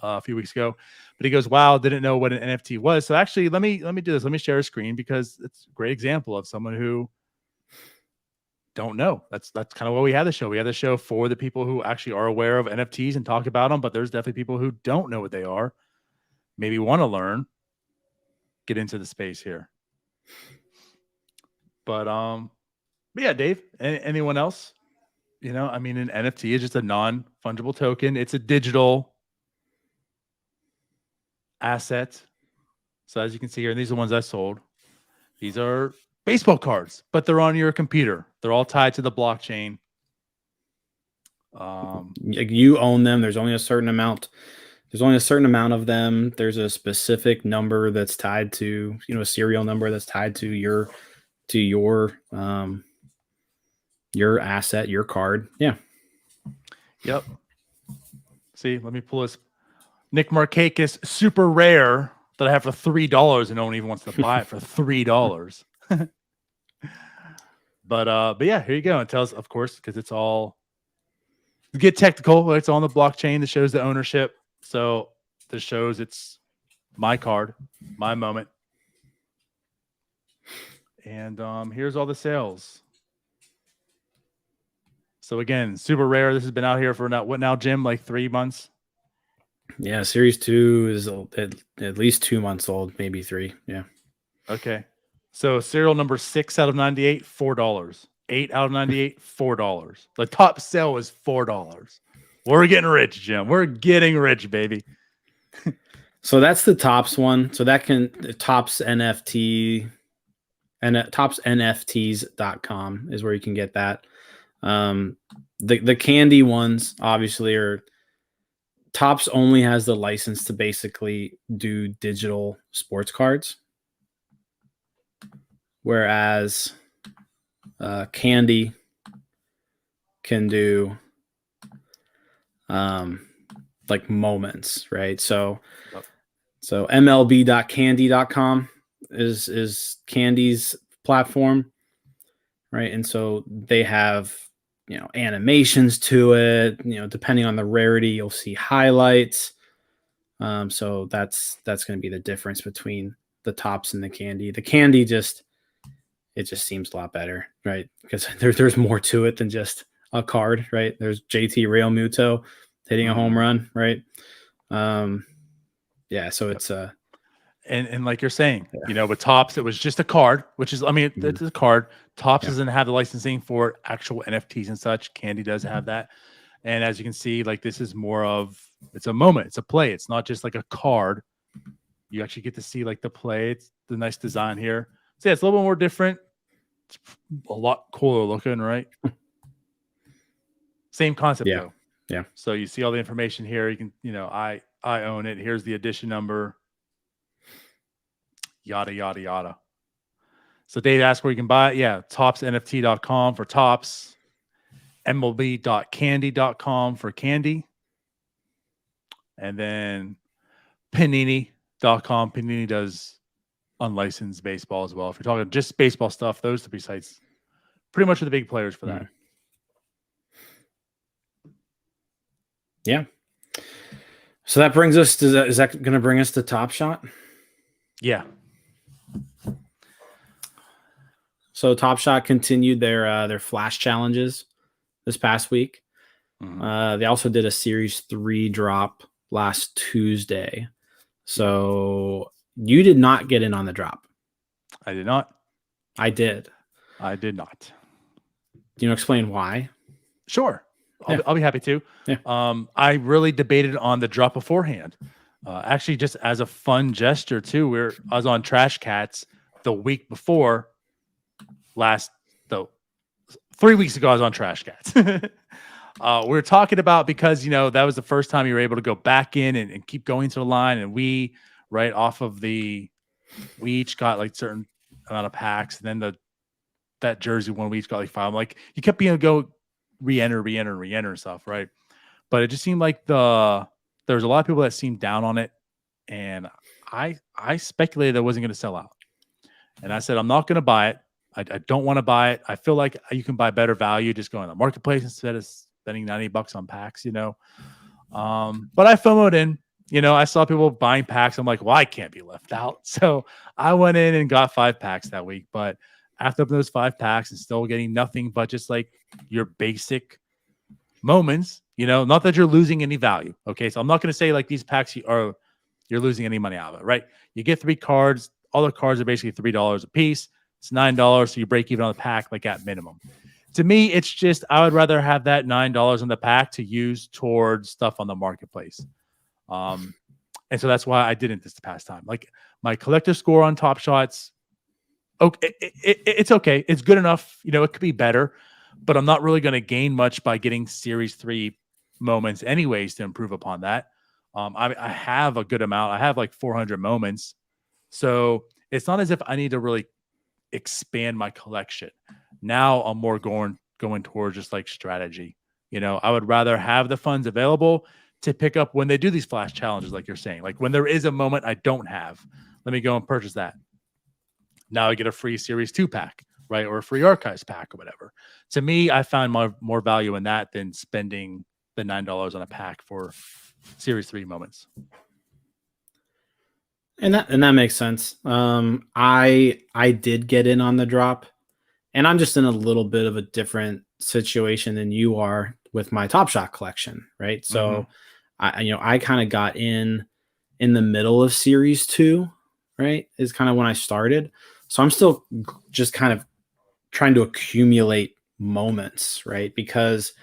a few weeks ago, but he goes, wow, didn't know what an NFT was. So actually, let me do this. Let me share a screen because it's a great example of someone who don't know. That's kind of what we had the show. We had the show for the people who actually are aware of NFTs and talk about them, but there's definitely people who don't know what they are, maybe want to learn, get into the space here. But yeah, Dave, anyone else? I mean, an NFT is just a non-fungible token. It's a digital asset. So as you can see here, and these are the ones I sold. These are baseball cards, but they're on your computer. They're all tied to the blockchain. You own them. There's only a certain amount. There's only a certain amount of them. There's a specific number that's tied to, a serial number that's tied to your asset, your card. Yeah. Yep. See, let me pull this Nick Markakis super rare that I have for $3 and no one even wants to buy it for $3. But yeah, here you go. It tells, of course, because it's all get technical. It's on the blockchain that shows the ownership. So this shows it's my card, my moment. And here's all the sales. So again, super rare. This has been out here for what now, Jim? Like 3 months? Yeah, Series 2 is at least 2 months old, maybe 3. Yeah. Okay. So serial number 6 out of 98, $4. 8 out of 98, $4. The top sale is $4. We're getting rich, Jim. We're getting rich, baby. So that's the Tops one. So that Tops NFT and topsnfts.com is where you can get that. The candy ones obviously are Tops only has the license to basically do digital sports cards, whereas Candy can do like moments, right? So mlb.candy.com is Candy's platform, right? And so they have animations to it, depending on the rarity, you'll see highlights. So that's going to be the difference between the Tops and the Candy. The Candy just seems a lot better, right? Because there's more to it than just a card, right? There's JT Realmuto hitting a home run, right? Yeah, so it's and like you're saying, with Tops, it was just a card, which is, I mean, it's a card. Tops doesn't have the licensing for actual NFTs and such. Candy does have that. And as you can see, like this is more of, it's a moment, it's a play. It's not just like a card. You actually get to see like the play. It's the nice design here. So yeah, it's a little bit more different. It's a lot cooler looking, right? Same concept though. Yeah. So you see all the information here. You can, I own it. Here's the edition number. Yada, yada, yada. So Dave asked where you can buy it. Yeah, topsnft.com for Tops, mlb.candy.com for Candy, and then panini.com. Panini does unlicensed baseball as well. If you're talking just baseball stuff, those three sites pretty much are the big players for that. Yeah. So that brings us to, is that going to bring us to TopShot? Yeah. So TopShot continued their flash challenges this past week. They also did a Series 3 drop last Tuesday. So you did not get in on the drop. I did not. I did. I did not. Do you explain why? Sure. I'll be happy to. Yeah. I really debated on the drop beforehand. Actually, just as a fun gesture too. I was on Trash Cats the week before. 3 weeks ago, I was on Trash Cats. We were talking about, because that was the first time you were able to go back in and keep going to the line, and we each got like certain amount of packs, and then that jersey one week, got like 5. I'm like, you kept being able to go re-enter and stuff, right? But it just seemed like there's a lot of people that seemed down on it, and I speculated it wasn't going to sell out, and I said I'm not going to buy it. I don't want to buy it. I feel like you can buy better value just going to the marketplace instead of spending $90 on packs, you know. But I FOMO'd in. You know, I saw people buying packs. I'm like, well, I can't be left out. So I went in and got 5 packs that week. But after opening those 5 packs and still getting nothing but just like your basic moments, you know, not that you're losing any value. Okay. So I'm not going to say like these packs you're losing any money out of it, right? You get 3 cards. All the cards are basically $3 a piece. It's $9. So you break even on the pack, like at minimum. To me, it's just, I would rather have that $9 in the pack to use towards stuff on the marketplace. And so that's why I didn't this past time. Like my collector score on Top Shots, okay, it's okay. It's good enough. You know, it could be better, but I'm not really going to gain much by getting Series 3 moments anyways to improve upon that. I have a good amount. I have like 400 moments. So it's not as if I need to really expand my collection. Now I'm more going towards just like strategy. You know, I would rather have the funds available to pick up when they do these flash challenges, like you're saying. Like when there is a moment I don't have, let me go and purchase that. Now I get a free Series 2 pack, right? Or a free Archives pack or whatever. To me, I found more value in that than spending the $9 on a pack for Series 3 moments. And that makes sense. I did get in on the drop, and I'm just in a little bit of a different situation than you are with my TopShot collection, right? So I kind of got in the middle of Series 2, right? Is kind of when I started. So I'm still just kind of trying to accumulate moments, right? Because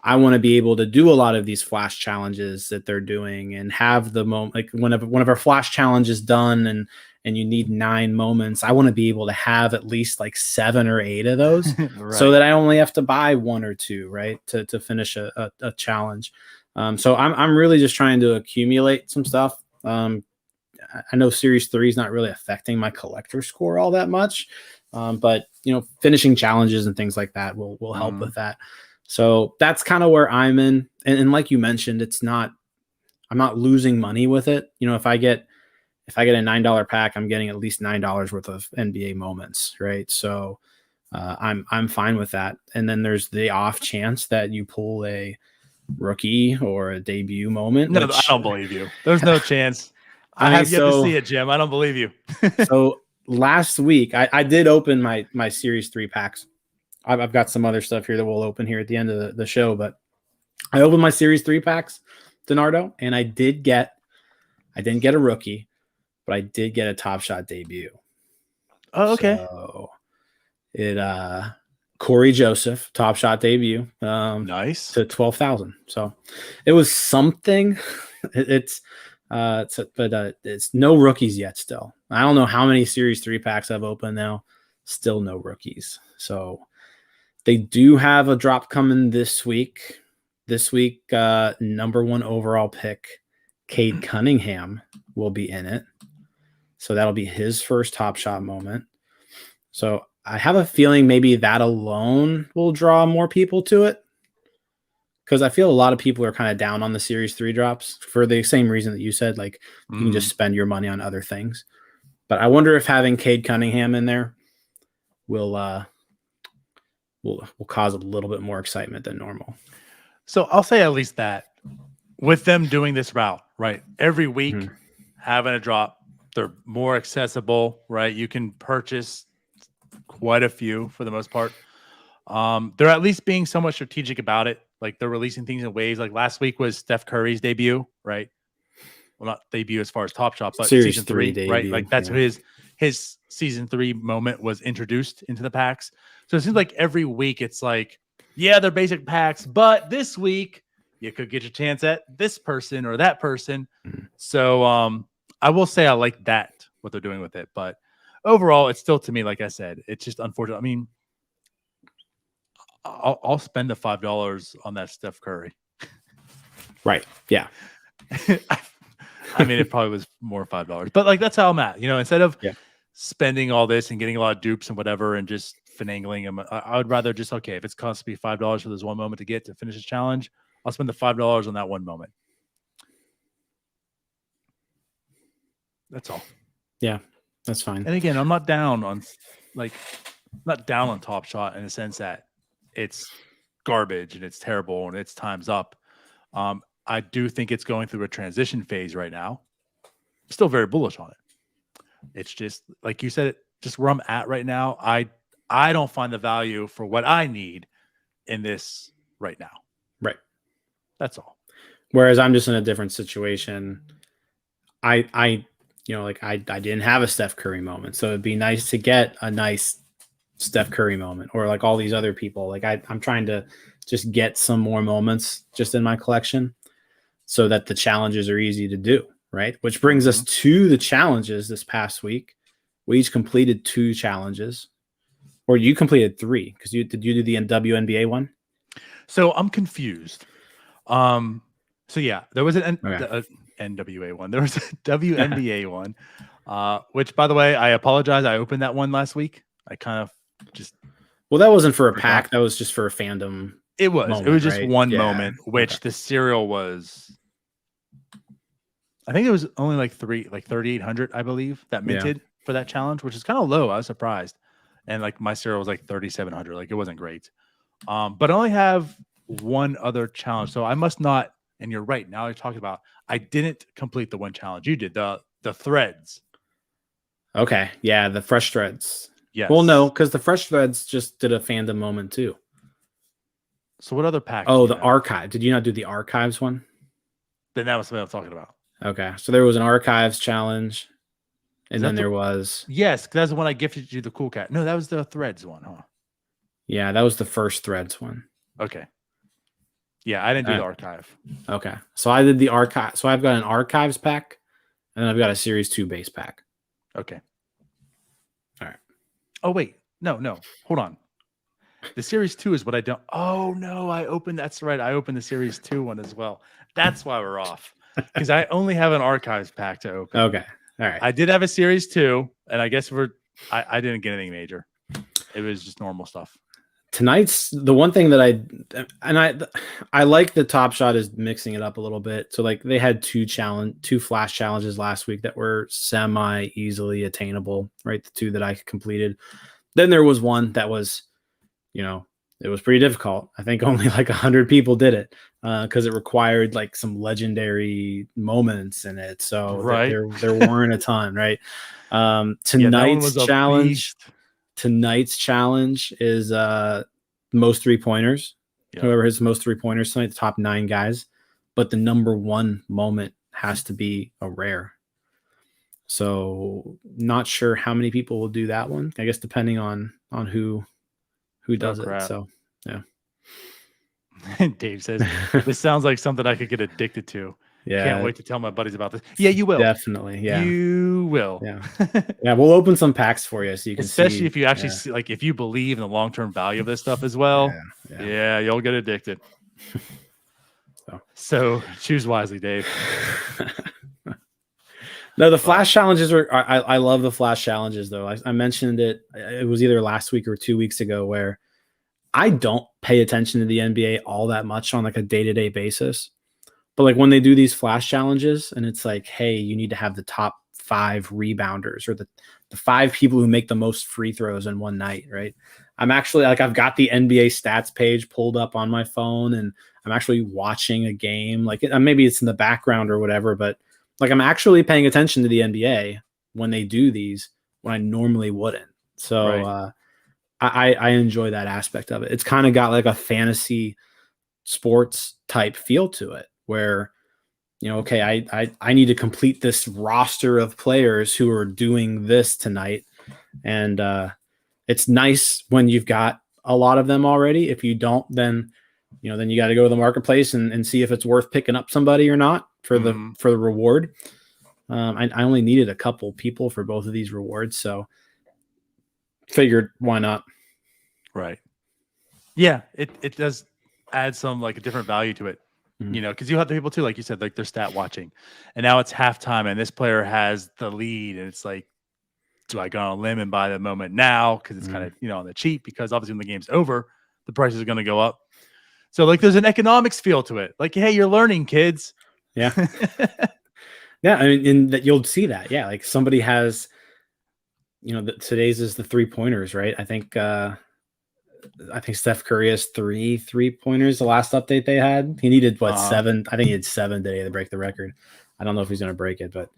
I want to be able to do a lot of these flash challenges that they're doing and have the moment, like whenever one of our flash challenges done and you need 9 moments, I want to be able to have at least like 7 or 8 of those right. so that I only have to buy 1 or 2, right? To finish a challenge. So I'm really just trying to accumulate some stuff. I know Series 3 is not really affecting my collector score all that much. But you know, finishing challenges and things like that will help with that. So that's kind of where I'm in. And like you mentioned, I'm not losing money with it. You know, if I get a $9 pack, I'm getting at least $9 worth of NBA moments, right? So I'm fine with that. And then there's the off chance that you pull a rookie or a debut moment. No, I don't believe you. There's no chance. I have yet to see it, Jim. I don't believe you. So last week, I did open my Series 3 packs. I've got some other stuff here that we'll open here at the end of the show, but I opened my Series 3 packs, DiNardo, and I didn't get a rookie, but I did get a TopShot debut. Oh, okay. So it Corey Joseph TopShot debut. Nice. To 12,000. So it was something. It's no rookies yet still. I don't know how many Series 3 packs I've opened now. Still no rookies. So they do have a drop coming this week. This week, number 1 overall pick, Cade Cunningham, will be in it. So that'll be his first TopShot moment. So I have a feeling maybe that alone will draw more people to it. Because I feel a lot of people are kind of down on the Series 3 drops for the same reason that you said, like you can just spend your money on other things. But I wonder if having Cade Cunningham in there will cause a little bit more excitement than normal. So I'll say at least that with them doing this route, right? Every week having a drop, they're more accessible, right? You can purchase quite a few for the most part. They're at least being somewhat strategic about it. Like they're releasing things in waves. Like last week was Steph Curry's debut, right? Well, not debut as far as TopShot, but Series season 3, debut, right? Like that's his season 3 moment was introduced into the packs. So it seems like every week it's like, yeah, they're basic packs, but this week you could get your chance at this person or that person. So I will say I like that, what they're doing with it. But overall, it's still, to me, like I said, it's just unfortunate. I mean, I'll spend the $5 on that Steph Curry. Right. Yeah. I mean, it probably was more $5, but like that's how I'm at. You know, instead of spending all this and getting a lot of dupes and whatever, and just finagling them. I would rather just, okay, if it's cost me $5 for this one moment to finish this challenge, I'll spend the $5 on that one moment. That's all. Yeah, that's fine. And again, I'm not down on TopShot in the sense that it's garbage and it's terrible and its time's up. I do think it's going through a transition phase right now. Still very bullish on it. It's just like you said, just where I'm at right now. I don't find the value for what I need in this right now. Right. That's all. Whereas I'm just in a different situation. I didn't have a Steph Curry moment, so it'd be nice to get a nice Steph Curry moment, or like all these other people. Like I'm trying to just get some more moments just in my collection so that the challenges are easy to do, right? Which brings us to the challenges this past week. We each completed 2 challenges, or you completed 3 because did you do the WNBA one? So I'm confused. So yeah, there was an NWA one. There was a WNBA one, which, by the way, I apologize. I opened that one last week. I kind of just... Well, that wasn't for a pack. That was just for a fandom. It was. Moment, it was just right? one moment, which the serial was... I think it was only like 3,800, I believe, that minted for that challenge, which is kind of low. I was surprised. And like my serial was like 3,700. Like it wasn't great. But I only have one other challenge. So I must not... And you're right. Now you're talking about, I didn't complete the one challenge. You did the threads. Okay. Yeah. The fresh threads. Yes. Well, no, because the fresh threads just did a fandom moment too. So what other pack? Oh, the archive. Did you not do the archives one? Then that was something I'm talking about. Okay. So there was an archives challenge. And then there was... Yes. Because that's the one I gifted you, the cool cat. No, that was the threads one, huh? Yeah. That was the first threads one. Okay. Yeah, I didn't do the archive. Okay. So I did the archive. So I've got an archives pack, and then I've got a series 2 base pack. Okay. All right. Oh, wait. No. Hold on. The series 2 is what I don't... Oh, no. That's right. I opened the series 2 one as well. That's why we're off. Because I only have an archives pack to open. Okay. All right. I did have a series 2, and I guess I didn't get anything major. It was just normal stuff. Tonight's the one thing that I like the TopShot is mixing it up a little bit. So like they had 2 flash challenges last week that were semi easily attainable, right? The 2 that I completed. Then there was one that was, it was pretty difficult. I think only like 100 people did it because it required like some legendary moments in it. So right. there weren't a ton, right? Tonight's challenge is most 3-pointers. Yep. Whoever hits most 3-pointers tonight, the top 9 guys. But the number 1 moment has to be a rare. So not sure how many people will do that one. I guess depending on who does it. So yeah. Dave says this sounds like something I could get addicted to. Yeah. Can't wait to tell my buddies about this. Yeah, you will. Definitely. Yeah. You will. Yeah. Yeah. We'll open some packs for you so you can especially if you actually see, like if you believe in the long-term value of this stuff as well. Yeah, you'll get addicted. So choose wisely, Dave. No, the flash challenges I love the flash challenges though. I mentioned it. It was either last week or 2 weeks ago where I don't pay attention to the NBA all that much on like a day-to-day basis. But like when they do these flash challenges and it's like, hey, you need to have the top 5 rebounders or the 5 people who make the most free throws in one night, right? I'm actually like, I've got the NBA stats page pulled up on my phone and I'm actually watching a game. Like maybe it's in the background or whatever, but like I'm actually paying attention to the NBA when they do these when I normally wouldn't. So I enjoy that aspect of it. It's kind of got like a fantasy sports type feel to it. Where, okay, I need to complete this roster of players who are doing this tonight. And it's nice when you've got a lot of them already. If you don't, then you got to go to the marketplace and see if it's worth picking up somebody or not for the reward. I only needed a couple people for both of these rewards. So figured why not? Right. Yeah, it does add some like a different value to it. Because you have the people too, like you said, like they're stat watching, and now it's halftime, and this player has the lead, and it's like do I go on a limb and buy the moment now because it's kind of, on the cheap, because obviously when the game's over, the prices are going to go up. So like there's an economics feel to it. Like, hey, you're learning, kids. Yeah. Yeah. I mean, and that you'll see that. Yeah. Like somebody has, today's is the 3-pointers, right? I think Steph Curry has 3 3-pointers. The last update they had, he needed 7. I think he had 7 today to break the record. I don't know if he's going to break it, but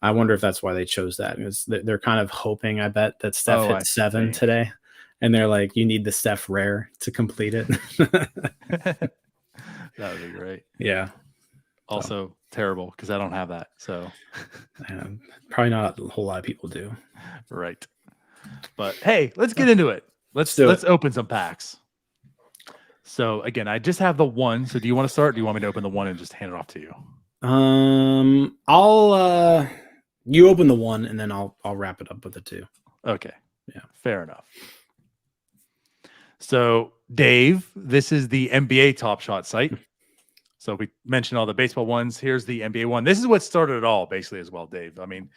I wonder if that's why they chose that. Because they're kind of hoping, I bet, that Steph hit 7 today. And they're like, you need the Steph rare to complete it. That would be great. Yeah. Also terrible because I don't have that. So probably not a whole lot of people do. Right. But hey, let's get into it. Let's open some packs. So again, I just have the 1. So do you want to start? Or do you want me to open the 1 and just hand it off to you? I'll you open the 1 and then I'll wrap it up with the 2. Okay. Yeah. Fair enough. So Dave, this is the NBA TopShot site. So we mentioned all the baseball ones. Here's the NBA one. This is what started it all basically as well, Dave. I mean,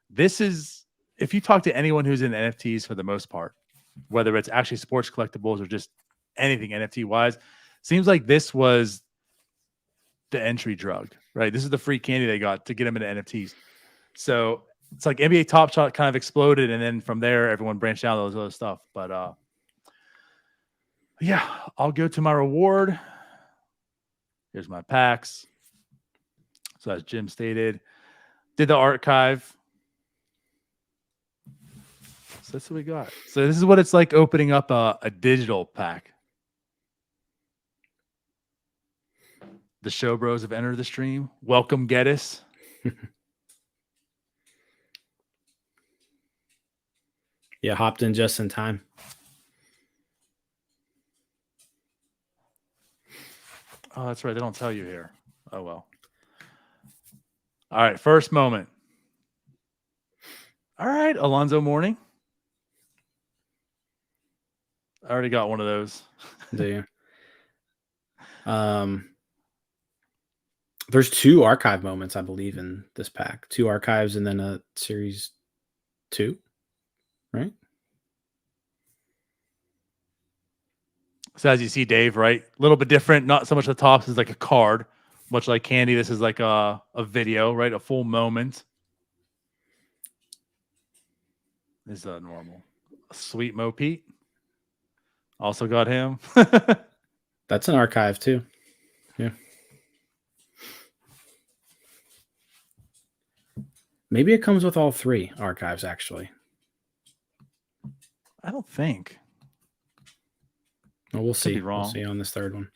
this is, if you talk to anyone who's in NFTs for the most part, whether it's actually sports collectibles or just anything NFT wise, seems like this was the entry drug, right? This is the free candy they got to get them into NFTs. So it's like NBA TopShot kind of exploded, and then from there, everyone branched out those other stuff. But yeah, I'll go to my reward. Here's my packs. So as Jim stated, did the archive. So that's what we got. So this is what it's like opening up a digital pack. The show bros have entered the stream. Welcome, Geddes. Yeah, hopped in just in time. Oh, that's right. They don't tell you here. Oh, well. All right. First moment. All right. Alonzo Mourning. I already got one of those. Do you? There's 2 archive moments, I believe, in this pack. 2 archives and then a series 2, right? So as you see, Dave, right? A little bit different. Not so much the tops is like a card. Much like Candy, this is like a video, right? A full moment. This is normal. Sweet Mo Pete. Also got him. That's an archive too. Yeah. Maybe it comes with all 3 archives, actually. I don't think. Well, we'll see. Wrong. We'll see on this 3rd one.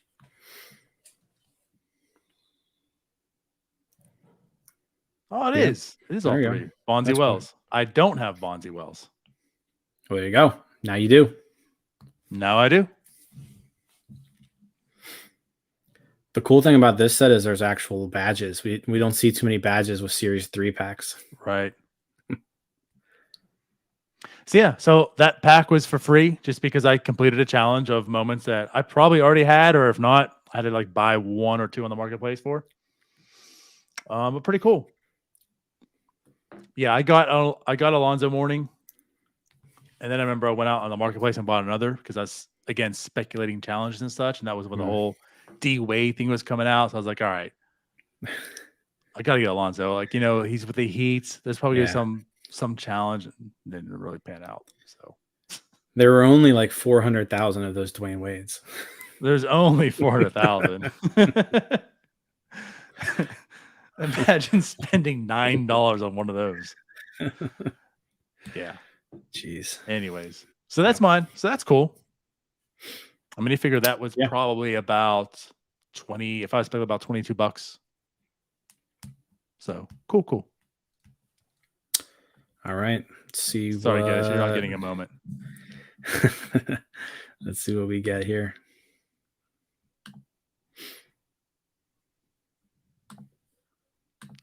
Oh, it is. It is all 3. Bonzi Wells. Cool. I don't have Bonzi Wells. Well, there you go. Now you do. Now I do. The cool thing about this set is there's actual badges. We don't see too many badges with Series 3 packs. Right. So yeah, so that pack was for free just because I completed a challenge of moments that I probably already had, or if not, I had to like buy 1 or 2 on the marketplace for. But pretty cool. Yeah, I got Alonzo Mourning, and then I remember I went out on the marketplace and bought another because I was again speculating challenges and such, and that was when the whole D Wade thing was coming out. So I was like, all right, I gotta get Alonzo. Like, he's with the Heat. There's probably some challenge, and didn't really pan out. So there were only like 400,000 of those Dwayne Wades. There's only 400,000. Imagine spending $9 on one of those. Yeah. Jeez. Anyways, so that's mine. So that's cool. I mean, you figure that was probably about 20. If I spent about $22. So cool. All right. Let's see. Sorry, guys, you're not getting a moment. Let's see what we get here.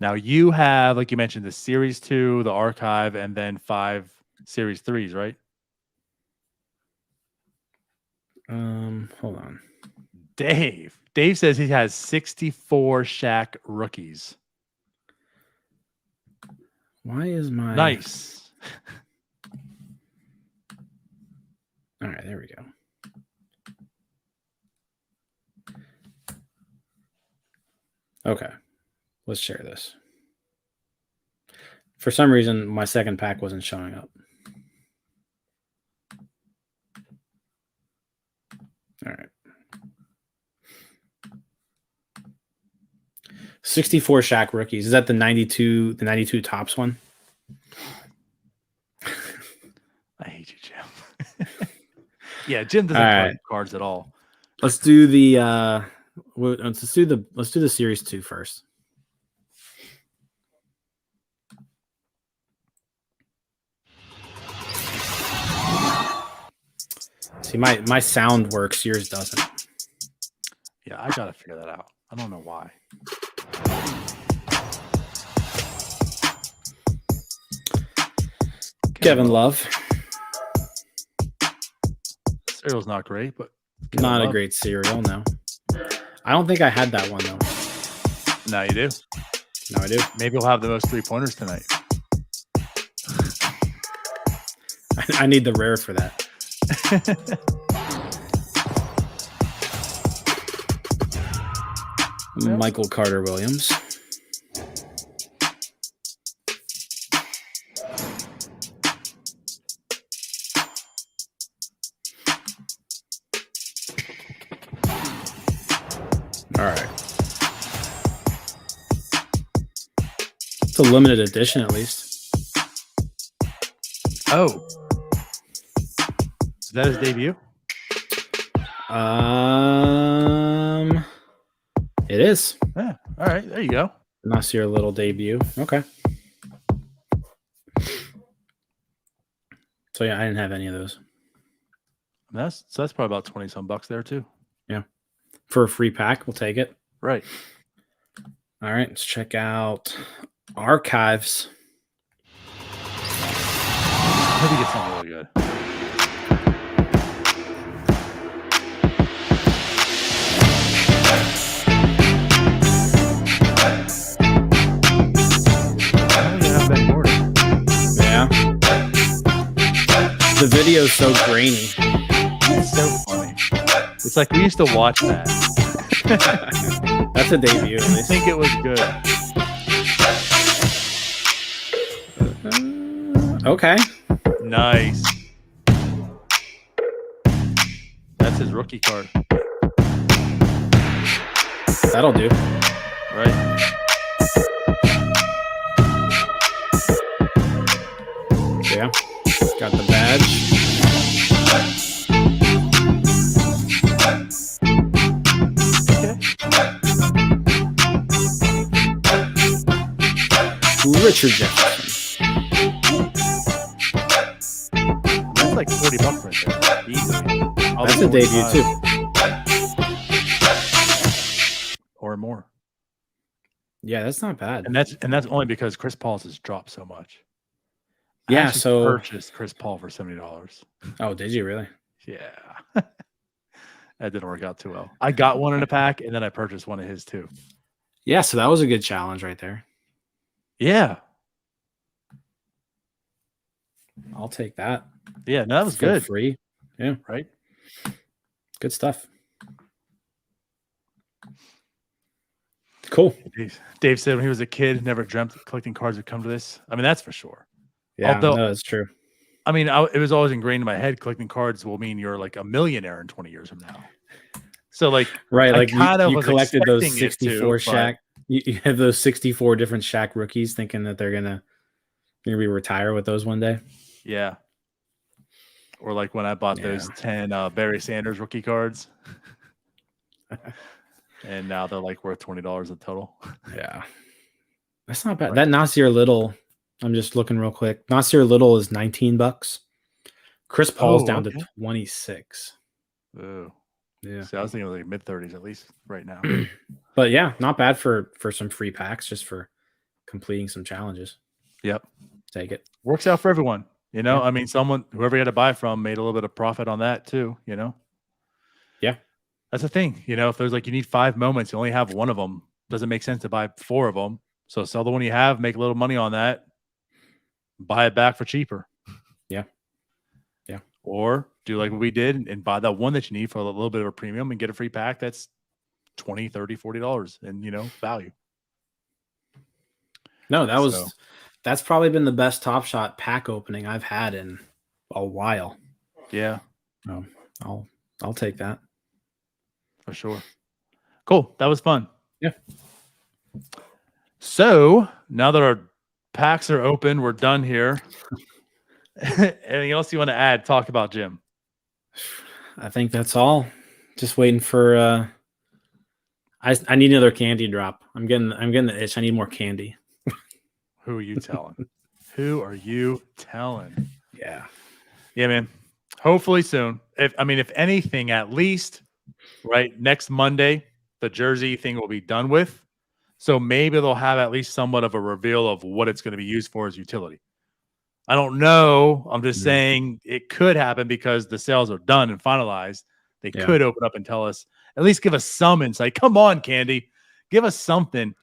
Now you have, like you mentioned, the Series 2, the Archive, and then 5 Series 3s, right? Hold on. Dave says he has 64 Shaq rookies. Why is my nice? Okay. Let's share this. For some reason, my second pack wasn't showing up. All right. 64 Shaq rookies. Is that the 92 tops one? I hate you, Jim. Yeah, Jim doesn't collect cards at all. Let's do the let's do the series 2 first. See, my sound works, yours doesn't. Yeah, I gotta figure that out. I don't know why. Kevin Love. Cereal's not great, but not a great cereal, no. I don't think I had that one though. No, you do. No, I do. Maybe we'll have the most 3-pointers tonight. I need the rare for that. Michael Carter Williams. All right. It's a limited edition, at least. Oh. Is that his debut? It is. Yeah. All right. There you go. Nasir Little debut. Okay. So yeah, I didn't have any of those. That's probably about 20 some bucks there too. Yeah. For a free pack, we'll take it. Right. All right. Let's check out Archives. Maybe get something really good. Yeah. The video's so grainy. It's so funny. It's like we used to watch that. That's a debut, at I least. think it was good. Okay. Nice. That's his rookie card. That'll do. Right. Yeah. Got the badge. Richard Jefferson. That's like $40 right there. Easily. That's a debut too. Or more. Yeah, that's not bad. And that's only because Chris Paul's has dropped so much. I Yeah, actually so purchased Chris Paul for $70. oh, did you really? Yeah. That didn't work out too well. I got one in a pack and then I purchased one of his too. Yeah, so that was a good challenge right there. Yeah. I'll take that. Yeah, no, that was For good. free. Yeah. Right? Good stuff. Cool. Dave said when he was a kid, never dreamt that collecting cards would come to this. I mean, that's for sure. Yeah, Although, no, that's true. I mean, it was always ingrained in my head. Collecting cards will mean you're like a millionaire in 20 years from now. So, like, right, I like you was collected those expecting it 64 to, Shaq. You have those 64 different Shaq rookies, thinking that they're gonna maybe retire with those one day. Yeah. Or like when I bought those 10 Barry Sanders rookie cards, and now they're like worth $20 a total. Yeah, that's not bad. Right. That Nasir Little, I'm just looking real quick. Nasir Little is $19. Chris Paul's down to 26. Oh, yeah. So I was thinking like mid-30s at least right now. But yeah, not bad for some free packs just for completing some challenges. Yep, Take it. works out for everyone. You know, I mean, whoever you had to buy from made a little bit of profit on that too. You know. Yeah. That's the thing, you know, if there's like you need 5 moments, you only have one of them. Doesn't make sense to buy 4 of them. So sell the one you have, make a little money on that, buy it back for cheaper. Yeah. Yeah. Or do like what we did and buy that one that you need for a little bit of a premium and get a free pack that's $20, $30, $40 and, you know, value. No, So, that's probably been the best Top Shot pack opening I've had in a while. yeah, Oh, I'll take that. for sure. Cool. That was fun. Yeah. So now that our packs are open, we're done here. Anything else you want to add? Talk about Jim. I think that's all. Just waiting for I need another candy drop. I'm getting the itch. I need more candy. Who are you telling? Who are you telling? Yeah. Yeah, man. Hopefully soon. If anything, at least right next Monday, the jersey thing will be done with. So maybe they'll have at least somewhat of a reveal of what it's going to be used for as utility. I don't know. I'm just saying it could happen because the sales are done and finalized. They could open up and tell us, at least give us some insight. Come on, Candy. Give us something.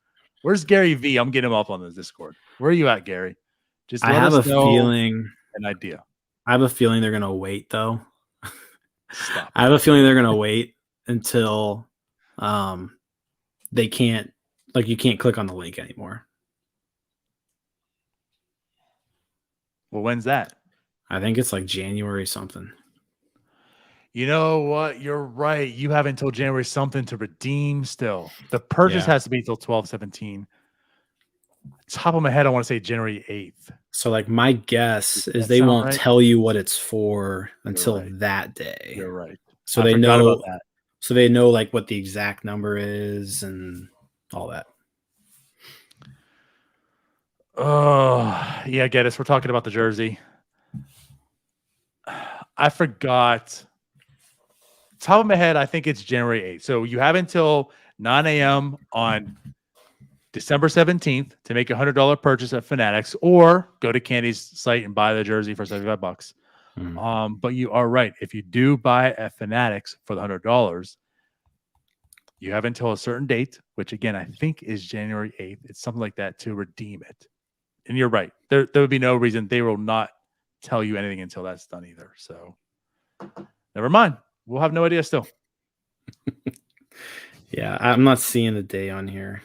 Where's Gary V? I'm getting him up on the Discord. Where are you at, Gary? Just I let have us a know feeling an idea. I have a feeling they're gonna wait though. Stop. I have a feeling they're gonna wait until they can't, like, you can't click on the link anymore. Well, when's that? I think it's like January something. You know what? You're right. You have until January something to redeem still. The purchase has to be until 12/17. Top of my head, I want to say January 8th. So like my guess Does is that they sound won't right? tell you what it's for until right. that day. You're right. So I they forgot know about that. so they know like what the exact number is and all that. Oh, yeah, get us. We're talking about the jersey. I forgot. Top of my head, I think it's January 8th. So you have until 9 a.m. on December 17th to make a $100 purchase at Fanatics, or go to Candy's site and buy the jersey for $75. But you are right. If you do buy at Fanatics for the $100, you have until a certain date, which again I think is January 8th. It's something like that, to redeem it. And you're right. There would be no reason. They will not tell you anything until that's done either. So never mind. We'll have no idea still. Yeah, I'm not seeing the day on here.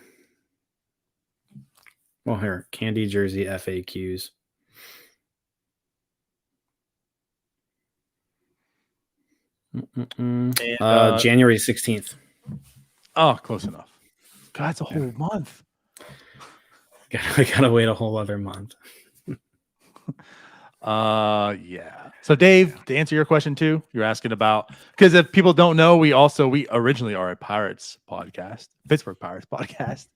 Well, here, Candy jersey FAQs. January 16th. Oh, close enough. God, that's a whole month. I gotta wait a whole other month. Yeah. So Dave, to answer your question too, you're asking about, because if people don't know, we originally are a Pirates podcast, Pittsburgh Pirates podcast,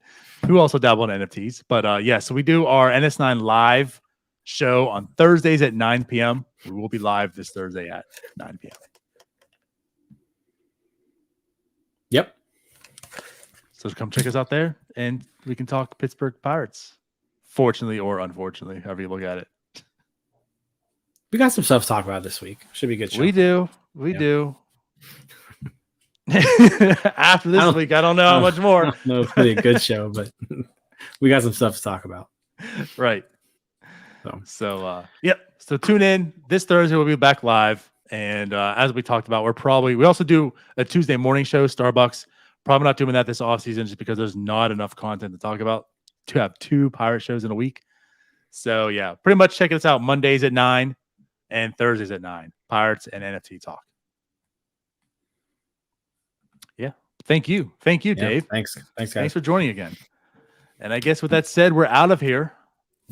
who also dabble in NFTs. But yeah, so we do our NS9 live show on Thursdays at 9 p.m. We will be live this Thursday at 9 p.m. Yep. So come check us out there and we can talk Pittsburgh Pirates. Fortunately or unfortunately, however you look at it. We got some stuff to talk about this week. Should be a good show. We do. After this week, I don't know how much more. No, it's really a good show, but we got some stuff to talk about. Right. So yep. So tune in this Thursday. We'll be back live. And as we talked about, we also do a Tuesday morning show, Starbucks. Probably not doing that this off season just because there's not enough content to talk about to have 2 pirate shows in a week. So yeah, pretty much check us out Mondays at 9 and Thursdays at 9. Pirates and NFT talk. Yeah. Thank you. Thank you, Dave. Thanks, guys. Thanks for joining again. And I guess with that said, we're out of here.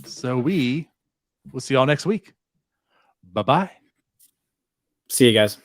So we'll see y'all next week. Bye-bye. See you guys.